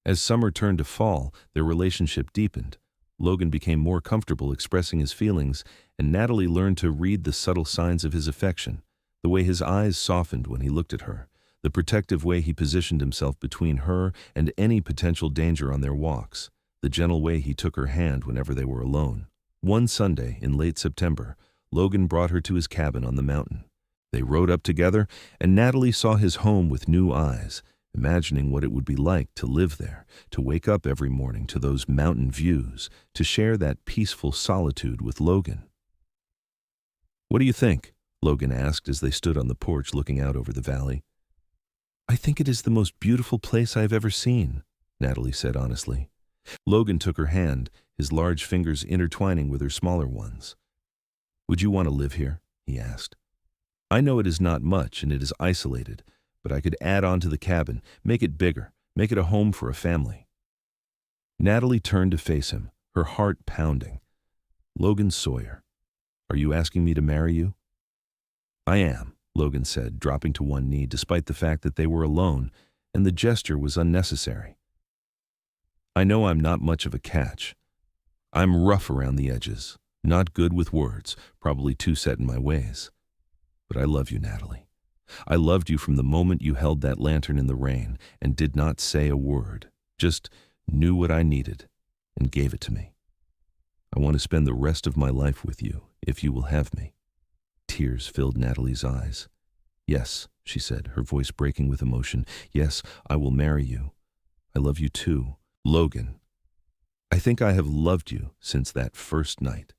As summer turned to fall, their relationship deepened. Logan became more comfortable expressing his feelings, and Natalie learned to read the subtle signs of his affection, the way his eyes softened when he looked at her, the protective way he positioned himself between her and any potential danger on their walks, the gentle way he took her hand whenever they were alone. One Sunday in late September, Logan brought her to his cabin on the mountain. They rode up together, and Natalie saw his home with new eyes, imagining what it would be like to live there, to wake up every morning to those mountain views, to share that peaceful solitude with Logan. "What do you think?" Logan asked as they stood on the porch looking out over the valley. "I think it is the most beautiful place I have ever seen," Natalie said honestly. Logan took her hand, his large fingers intertwining with her smaller ones. "Would you want to live here?" he asked. "I know it is not much and it is isolated, but I could add on to the cabin, make it bigger, make it a home for a family." Natalie turned to face him, her heart pounding. "Logan Sawyer, are you asking me to marry you?" "I am," Logan said, dropping to one knee despite the fact that they were alone, and the gesture was unnecessary. "I know I'm not much of a catch. I'm rough around the edges, not good with words, probably too set in my ways. But I love you, Natalie. I loved you from the moment you held that lantern in the rain and did not say a word, just knew what I needed and gave it to me. I want to spend the rest of my life with you, if you will have me." Tears filled Natalie's eyes. "Yes," she said, her voice breaking with emotion. "Yes, I will marry you. I love you too, Logan. I think I have loved you since that first night."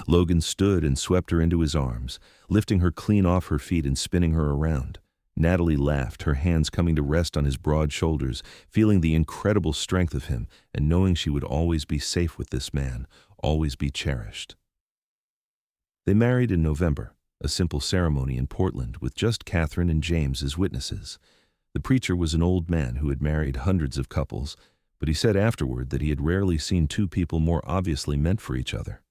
Logan stood and swept her into his arms, lifting her clean off her feet and spinning her around. Natalie laughed, her hands coming to rest on his broad shoulders, feeling the incredible strength of him and knowing she would always be safe with this man, always be cherished. They married in November, a simple ceremony in Portland with just Catherine and James as witnesses. The preacher was an old man who had married hundreds of couples, but he said afterward that he had rarely seen two people more obviously meant for each other.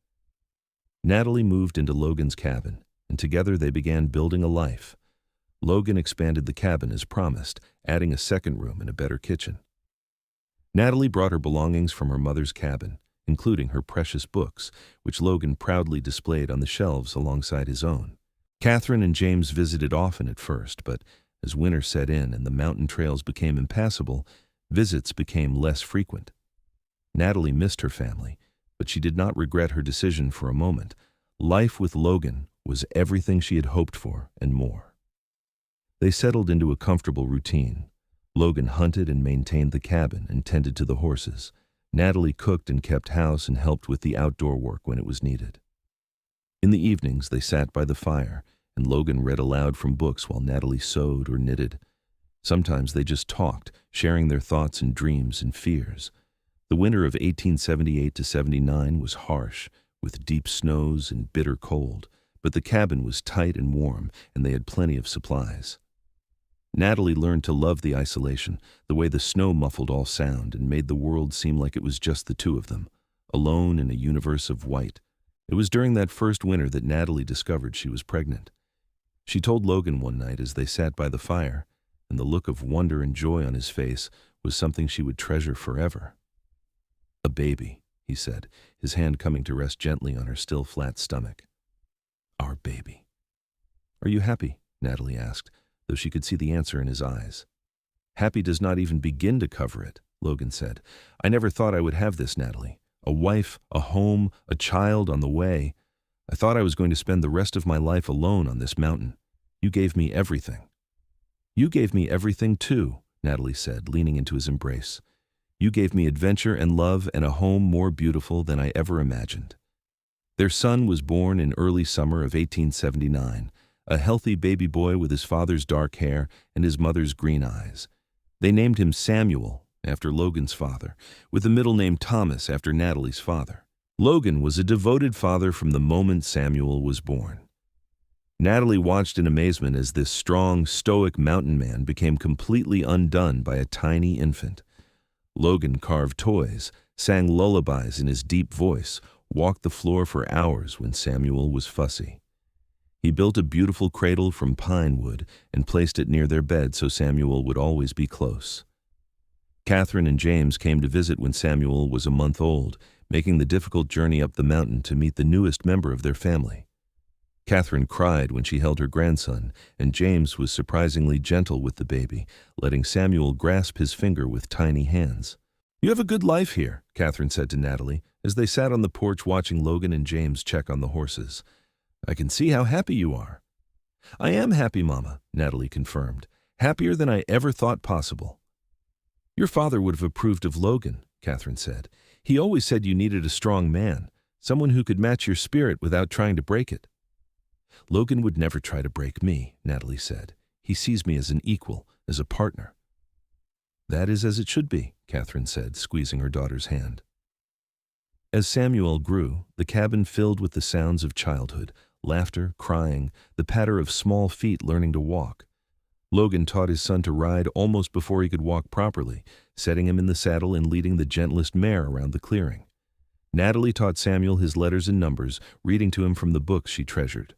Natalie moved into Logan's cabin, and together they began building a life. Logan expanded the cabin as promised, adding a second room and a better kitchen. Natalie brought her belongings from her mother's cabin, including her precious books, which Logan proudly displayed on the shelves alongside his own. Catherine and James visited often at first, but as winter set in and the mountain trails became impassable, visits became less frequent. Natalie missed her family, but she did not regret her decision for a moment. Life with Logan was everything she had hoped for and more. They settled into a comfortable routine. Logan hunted and maintained the cabin and tended to the horses. Natalie cooked and kept house and helped with the outdoor work when it was needed. In the evenings, they sat by the fire, and Logan read aloud from books while Natalie sewed or knitted. Sometimes they just talked, sharing their thoughts and dreams and fears. The winter of 1878 to 79 was harsh, with deep snows and bitter cold, but the cabin was tight and warm, and they had plenty of supplies. Natalie learned to love the isolation, the way the snow muffled all sound and made the world seem like it was just the two of them, alone in a universe of white. It was during that first winter that Natalie discovered she was pregnant. She told Logan one night as they sat by the fire, and the look of wonder and joy on his face was something she would treasure forever. "A baby," he said, his hand coming to rest gently on her still flat stomach. "Our baby." "Are you happy?" Natalie asked, though she could see the answer in his eyes. "Happy does not even begin to cover it," Logan said. "I never thought I would have this, Natalie. A wife, a home, a child on the way. I thought I was going to spend the rest of my life alone on this mountain. You gave me everything." "You gave me everything too," Natalie said, leaning into his embrace. "You gave me adventure and love and a home more beautiful than I ever imagined." Their son was born in early summer of 1879, a healthy baby boy with his father's dark hair and his mother's green eyes. They named him Samuel, after Logan's father, with the middle name Thomas after Natalie's father. Logan was a devoted father from the moment Samuel was born. Natalie watched in amazement as this strong, stoic mountain man became completely undone by a tiny infant. Logan carved toys, sang lullabies in his deep voice, walked the floor for hours when Samuel was fussy. He built a beautiful cradle from pine wood and placed it near their bed so Samuel would always be close. Catherine and James came to visit when Samuel was a month old, making the difficult journey up the mountain to meet the newest member of their family. Catherine cried when she held her grandson, and James was surprisingly gentle with the baby, letting Samuel grasp his finger with tiny hands. "You have a good life here," Catherine said to Natalie, as they sat on the porch watching Logan and James check on the horses. "I can see how happy you are." "I am happy, Mama," Natalie confirmed. "Happier than I ever thought possible." "Your father would have approved of Logan," Catherine said. "He always said you needed a strong man, someone who could match your spirit without trying to break it." "Logan would never try to break me," Natalie said. "He sees me as an equal, as a partner." "That is as it should be," Catherine said, squeezing her daughter's hand. As Samuel grew, the cabin filled with the sounds of childhood, laughter, crying, the patter of small feet learning to walk. Logan taught his son to ride almost before he could walk properly, setting him in the saddle and leading the gentlest mare around the clearing. Natalie taught Samuel his letters and numbers, reading to him from the books she treasured.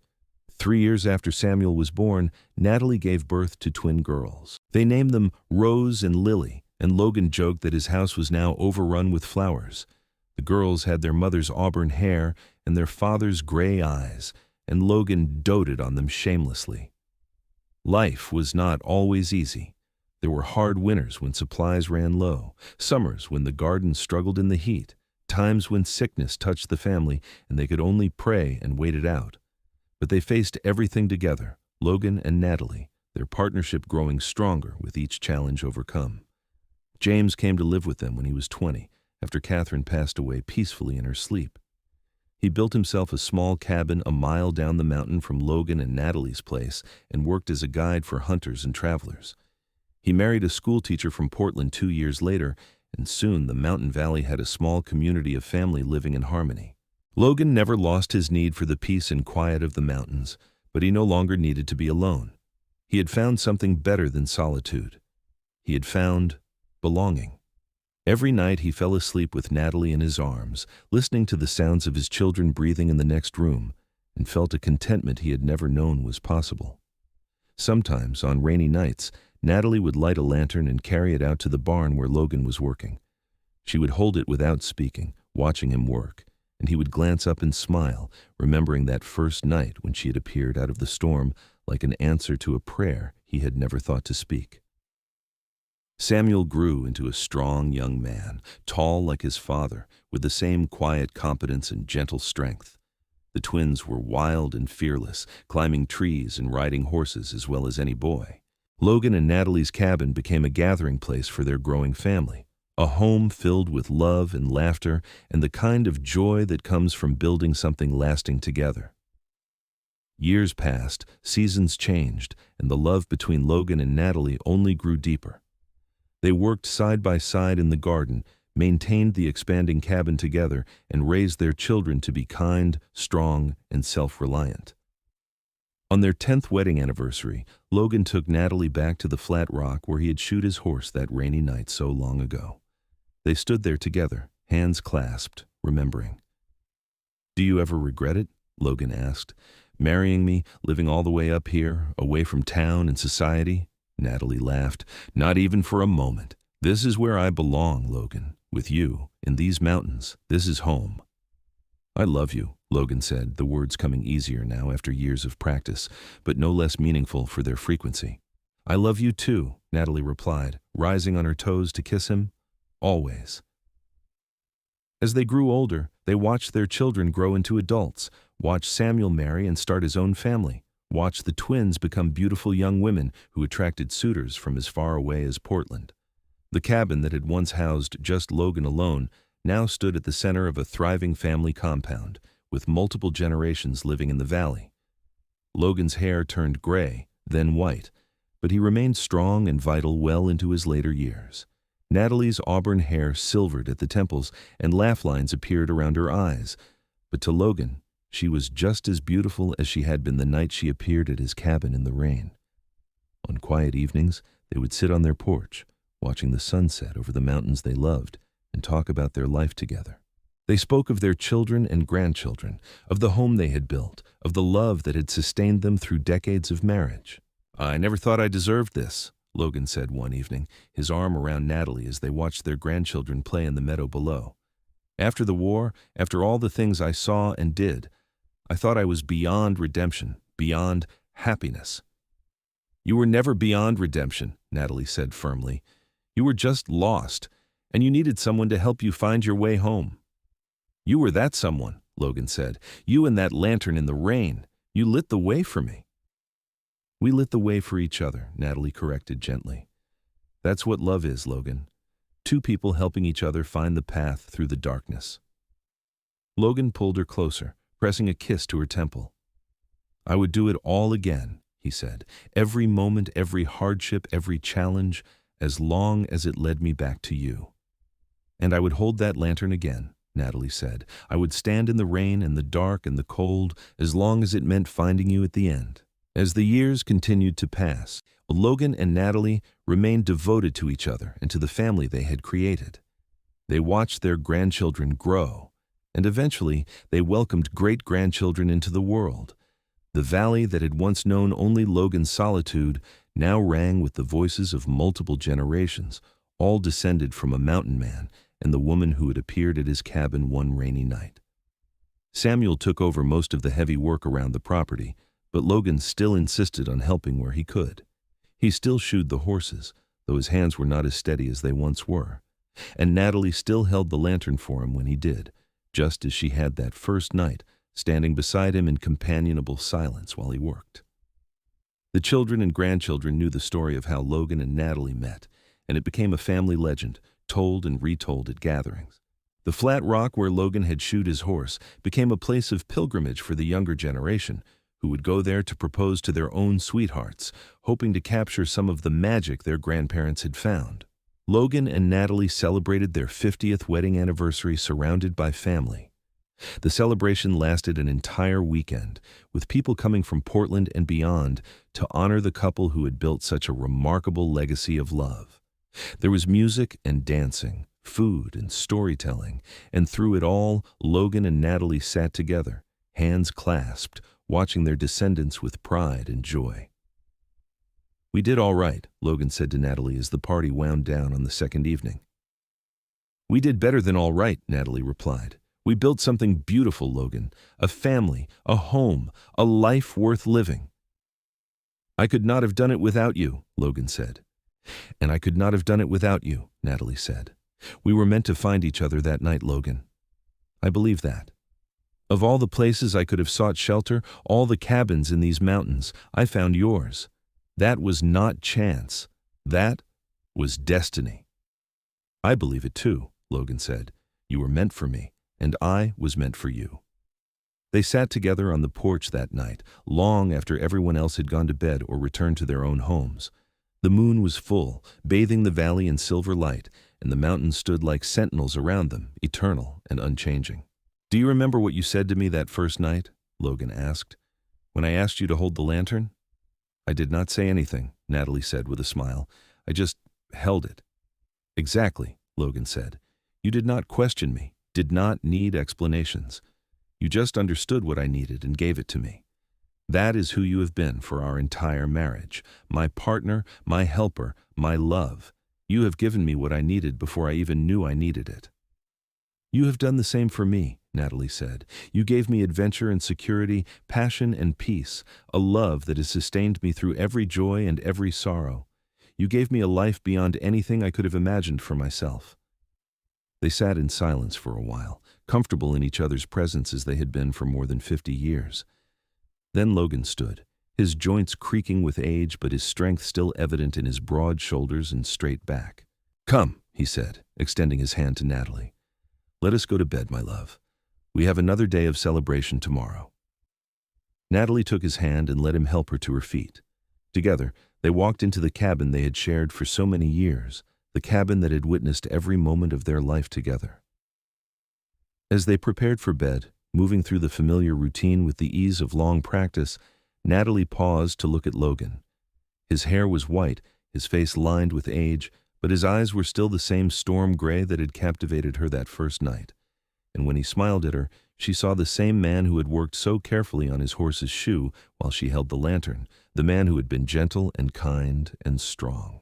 3 years after Samuel was born, Natalie gave birth to twin girls. They named them Rose and Lily, and Logan joked that his house was now overrun with flowers. The girls had their mother's auburn hair and their father's gray eyes, and Logan doted on them shamelessly. Life was not always easy. There were hard winters when supplies ran low, summers when the garden struggled in the heat, times when sickness touched the family and they could only pray and wait it out. But they faced everything together, Logan and Natalie, their partnership growing stronger with each challenge overcome. James came to live with them when he was 20, after Catherine passed away peacefully in her sleep. He built himself a small cabin a mile down the mountain from Logan and Natalie's place and worked as a guide for hunters and travelers. He married a schoolteacher from Portland 2 years later, and soon the mountain valley had a small community of family living in harmony. Logan never lost his need for the peace and quiet of the mountains, but he no longer needed to be alone. He had found something better than solitude. He had found belonging. Every night he fell asleep with Natalie in his arms, listening to the sounds of his children breathing in the next room, and felt a contentment he had never known was possible. Sometimes, on rainy nights, Natalie would light a lantern and carry it out to the barn where Logan was working. She would hold it without speaking, watching him work, and he would glance up and smile, remembering that first night when she had appeared out of the storm like an answer to a prayer he had never thought to speak. Samuel grew into a strong young man, tall like his father, with the same quiet competence and gentle strength. The twins were wild and fearless, climbing trees and riding horses as well as any boy. Logan and Natalie's cabin became a gathering place for their growing family, a home filled with love and laughter and the kind of joy that comes from building something lasting together. Years passed, seasons changed, and the love between Logan and Natalie only grew deeper. They worked side by side in the garden, maintained the expanding cabin together, and raised their children to be kind, strong, and self-reliant. On their 10th wedding anniversary, Logan took Natalie back to the flat rock where he had shoed his horse that rainy night so long ago. They stood there together, hands clasped, remembering. "Do you ever regret it?" Logan asked. "Marrying me, living all the way up here, away from town and society?" Natalie laughed. "Not even for a moment. This is where I belong, Logan. With you, in these mountains. This is home." "I love you," Logan said, the words coming easier now after years of practice, but no less meaningful for their frequency. "I love you too," Natalie replied, rising on her toes to kiss him. "Always." As they grew older, they watched their children grow into adults, watched Samuel marry and start his own family, watched the twins become beautiful young women who attracted suitors from as far away as Portland. The cabin that had once housed just Logan alone now stood at the center of a thriving family compound, with multiple generations living in the valley. Logan's hair turned gray, then white, but he remained strong and vital well into his later years. Natalie's auburn hair silvered at the temples and laugh lines appeared around her eyes, but to Logan, she was just as beautiful as she had been the night she appeared at his cabin in the rain. On quiet evenings, they would sit on their porch, watching the sunset over the mountains they loved, and talk about their life together. They spoke of their children and grandchildren, of the home they had built, of the love that had sustained them through decades of marriage. "I never thought I deserved this," Logan said one evening, his arm around Natalie as they watched their grandchildren play in the meadow below. "After the war, after all the things I saw and did, I thought I was beyond redemption, beyond happiness." "You were never beyond redemption," Natalie said firmly. "You were just lost, and you needed someone to help you find your way home." "You were that someone," Logan said. "You and that lantern in the rain. You lit the way for me." "We lit the way for each other," Natalie corrected gently. "That's what love is, Logan. Two people helping each other find the path through the darkness." Logan pulled her closer, pressing a kiss to her temple. "I would do it all again," he said. "Every moment, every hardship, every challenge, as long as it led me back to you." "And I would hold that lantern again," Natalie said. "I would stand in the rain and the dark and the cold, as long as it meant finding you at the end." As the years continued to pass, Logan and Natalie remained devoted to each other and to the family they had created. They watched their grandchildren grow, and eventually they welcomed great-grandchildren into the world. The valley that had once known only Logan's solitude now rang with the voices of multiple generations, all descended from a mountain man and the woman who had appeared at his cabin one rainy night. Samuel took over most of the heavy work around the property, but Logan still insisted on helping where he could. He still shoed the horses, though his hands were not as steady as they once were, and Natalie still held the lantern for him when he did, just as she had that first night, standing beside him in companionable silence while he worked. The children and grandchildren knew the story of how Logan and Natalie met, and it became a family legend, told and retold at gatherings. The flat rock where Logan had shoed his horse became a place of pilgrimage for the younger generation, who would go there to propose to their own sweethearts, hoping to capture some of the magic their grandparents had found. Logan and Natalie celebrated their 50th wedding anniversary surrounded by family. The celebration lasted an entire weekend, with people coming from Portland and beyond to honor the couple who had built such a remarkable legacy of love. There was music and dancing, food and storytelling, and through it all, Logan and Natalie sat together, hands clasped, watching their descendants with pride and joy. "We did all right," Logan said to Natalie as the party wound down on the second evening. "We did better than all right," Natalie replied. "We built something beautiful, Logan, a family, a home, a life worth living." "I could not have done it without you," Logan said. "And I could not have done it without you," Natalie said. "We were meant to find each other that night, Logan. I believe that. Of all the places I could have sought shelter, all the cabins in these mountains, I found yours. That was not chance. That was destiny." "I believe it too," Logan said. "You were meant for me, and I was meant for you." They sat together on the porch that night, long after everyone else had gone to bed or returned to their own homes. The moon was full, bathing the valley in silver light, and the mountains stood like sentinels around them, eternal and unchanging. "Do you remember what you said to me that first night?" Logan asked. "When I asked you to hold the lantern?" "I did not say anything," Natalie said with a smile. "I just held it." "Exactly," Logan said. "You did not question me, did not need explanations. You just understood what I needed and gave it to me. That is who you have been for our entire marriage. My partner, my helper, my love. You have given me what I needed before I even knew I needed it." "You have done the same for me," Natalie said. "You gave me adventure and security, passion and peace, a love that has sustained me through every joy and every sorrow. You gave me a life beyond anything I could have imagined for myself." They sat in silence for a while, comfortable in each other's presence as they had been for more than 50 years. Then Logan stood, his joints creaking with age but his strength still evident in his broad shoulders and straight back. "Come," he said, extending his hand to Natalie. "Let us go to bed, my love. We have another day of celebration tomorrow." Natalie took his hand and let him help her to her feet. Together, they walked into the cabin they had shared for so many years, the cabin that had witnessed every moment of their life together. As they prepared for bed, moving through the familiar routine with the ease of long practice, Natalie paused to look at Logan. His hair was white, his face lined with age, But his eyes were still the same storm gray that had captivated her that first night. And when he smiled at her, she saw the same man who had worked so carefully on his horse's shoe while she held the lantern, the man who had been gentle and kind and strong.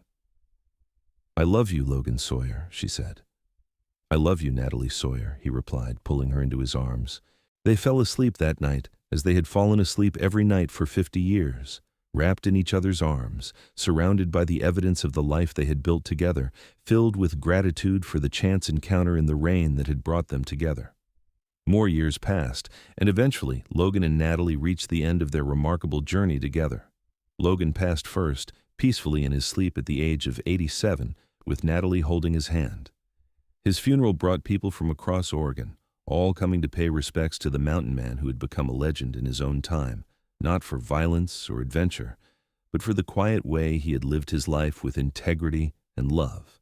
"I love you, Logan Sawyer," she said. "I love you, Natalie Sawyer," he replied, pulling her into his arms. They fell asleep that night, as they had fallen asleep every night for 50 years, wrapped in each other's arms, surrounded by the evidence of the life they had built together, filled with gratitude for the chance encounter in the rain that had brought them together. More years passed, and eventually Logan and Natalie reached the end of their remarkable journey together. Logan passed first, peacefully in his sleep at the age of 87, with Natalie holding his hand. His funeral brought people from across Oregon, all coming to pay respects to the mountain man who had become a legend in his own time, not for violence or adventure, but for the quiet way he had lived his life with integrity and love.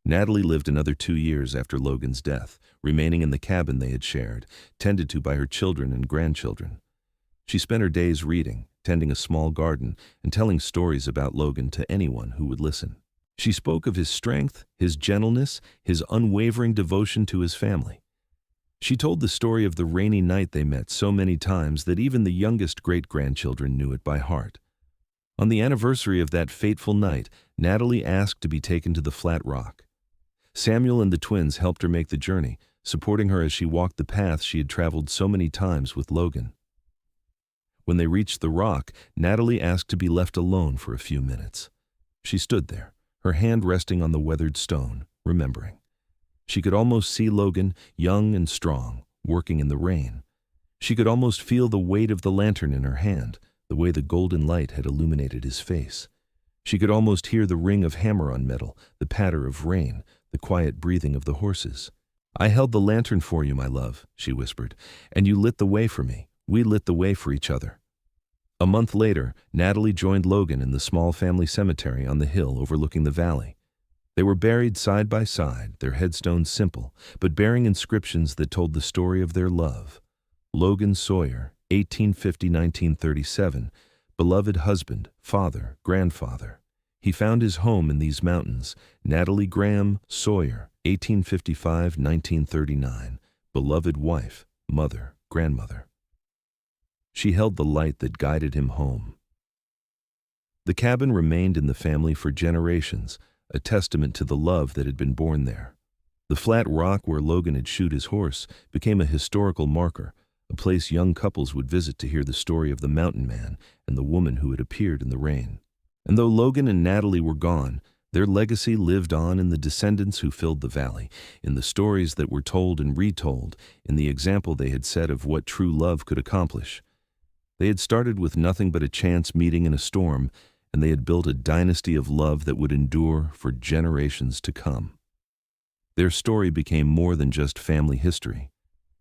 Natalie lived another 2 years after Logan's death, remaining in the cabin they had shared, tended to by her children and grandchildren. She spent her days reading, tending a small garden, and telling stories about Logan to anyone who would listen. She spoke of his strength, his gentleness, his unwavering devotion to his family. She told the story of the rainy night they met so many times that even the youngest great-grandchildren knew it by heart. On the anniversary of that fateful night, Natalie asked to be taken to the flat rock. Samuel and the twins helped her make the journey, supporting her as she walked the path she had traveled so many times with Logan. When they reached the rock, Natalie asked to be left alone for a few minutes. She stood there, her hand resting on the weathered stone, remembering. She could almost see Logan, young and strong, working in the rain. She could almost feel the weight of the lantern in her hand, the way the golden light had illuminated his face. She could almost hear the ring of hammer on metal, the patter of rain, the quiet breathing of the horses. "I held the lantern for you, my love," she whispered, "and you lit the way for me. We lit the way for each other." A month later, Natalie joined Logan in the small family cemetery on the hill overlooking the valley. They were buried side by side, their headstones simple, but bearing inscriptions that told the story of their love. Logan Sawyer, 1850–1937, beloved husband, father, grandfather. He found his home in these mountains. Natalie Graham Sawyer, 1855–1939, beloved wife, mother, grandmother. She held the light that guided him home. The cabin remained in the family for generations, a testament to the love that had been born there. The flat rock where Logan had shoed his horse became a historical marker, a place young couples would visit to hear the story of the mountain man and the woman who had appeared in the rain. And though Logan and Natalie were gone, their legacy lived on in the descendants who filled the valley, in the stories that were told and retold, in the example they had set of what true love could accomplish. They had started with nothing but a chance meeting in a storm, and they had built a dynasty of love that would endure for generations to come. Their story became more than just family history.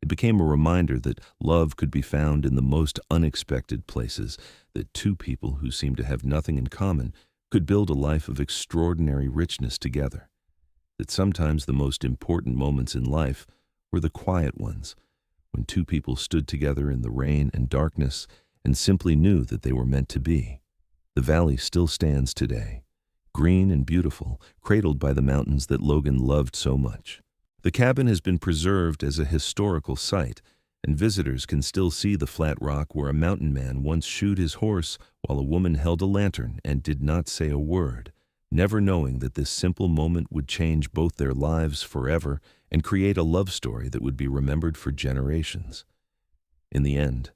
It became a reminder that love could be found in the most unexpected places, that two people who seemed to have nothing in common could build a life of extraordinary richness together, that sometimes the most important moments in life were the quiet ones, when two people stood together in the rain and darkness and simply knew that they were meant to be. The valley still stands today, green and beautiful, cradled by the mountains that Logan loved so much. The cabin has been preserved as a historical site, and visitors can still see the flat rock where a mountain man once shoed his horse while a woman held a lantern and did not say a word, never knowing that this simple moment would change both their lives forever and create a love story that would be remembered for generations. In the end,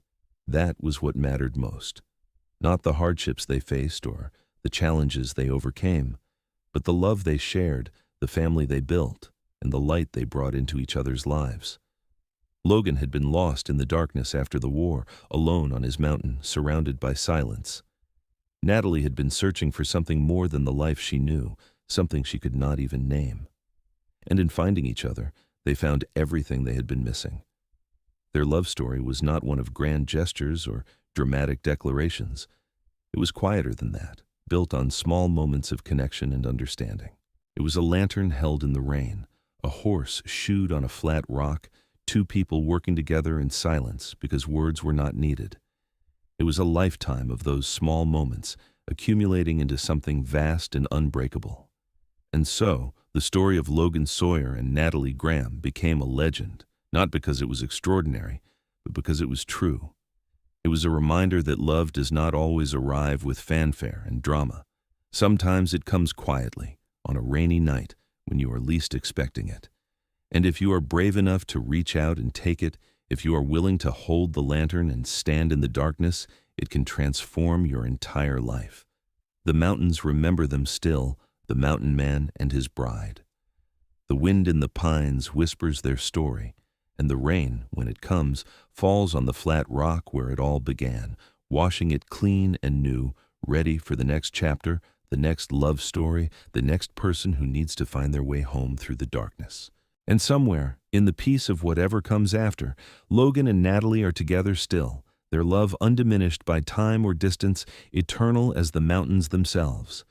that was what mattered most. Not the hardships they faced or the challenges they overcame, but the love they shared, the family they built, and the light they brought into each other's lives. Logan had been lost in the darkness after the war, alone on his mountain, surrounded by silence. Natalie had been searching for something more than the life she knew, something she could not even name. And in finding each other, they found everything they had been missing. Their love story was not one of grand gestures or dramatic declarations. It was quieter than that, built on small moments of connection and understanding. It was a lantern held in the rain, a horse shoed on a flat rock, two people working together in silence because words were not needed. It was a lifetime of those small moments, accumulating into something vast and unbreakable. And so, the story of Logan Sawyer and Natalie Graham became a legend, not because it was extraordinary, but because it was true. It was a reminder that love does not always arrive with fanfare and drama. Sometimes it comes quietly, on a rainy night, when you are least expecting it. And if you are brave enough to reach out and take it, if you are willing to hold the lantern and stand in the darkness, it can transform your entire life. The mountains remember them still, the mountain man and his bride. The wind in the pines whispers their story, and the rain, when it comes, falls on the flat rock where it all began, washing it clean and new, ready for the next chapter, the next love story, the next person who needs to find their way home through the darkness. And somewhere, in the peace of whatever comes after, Logan and Natalie are together still, their love undiminished by time or distance, eternal as the mountains themselves.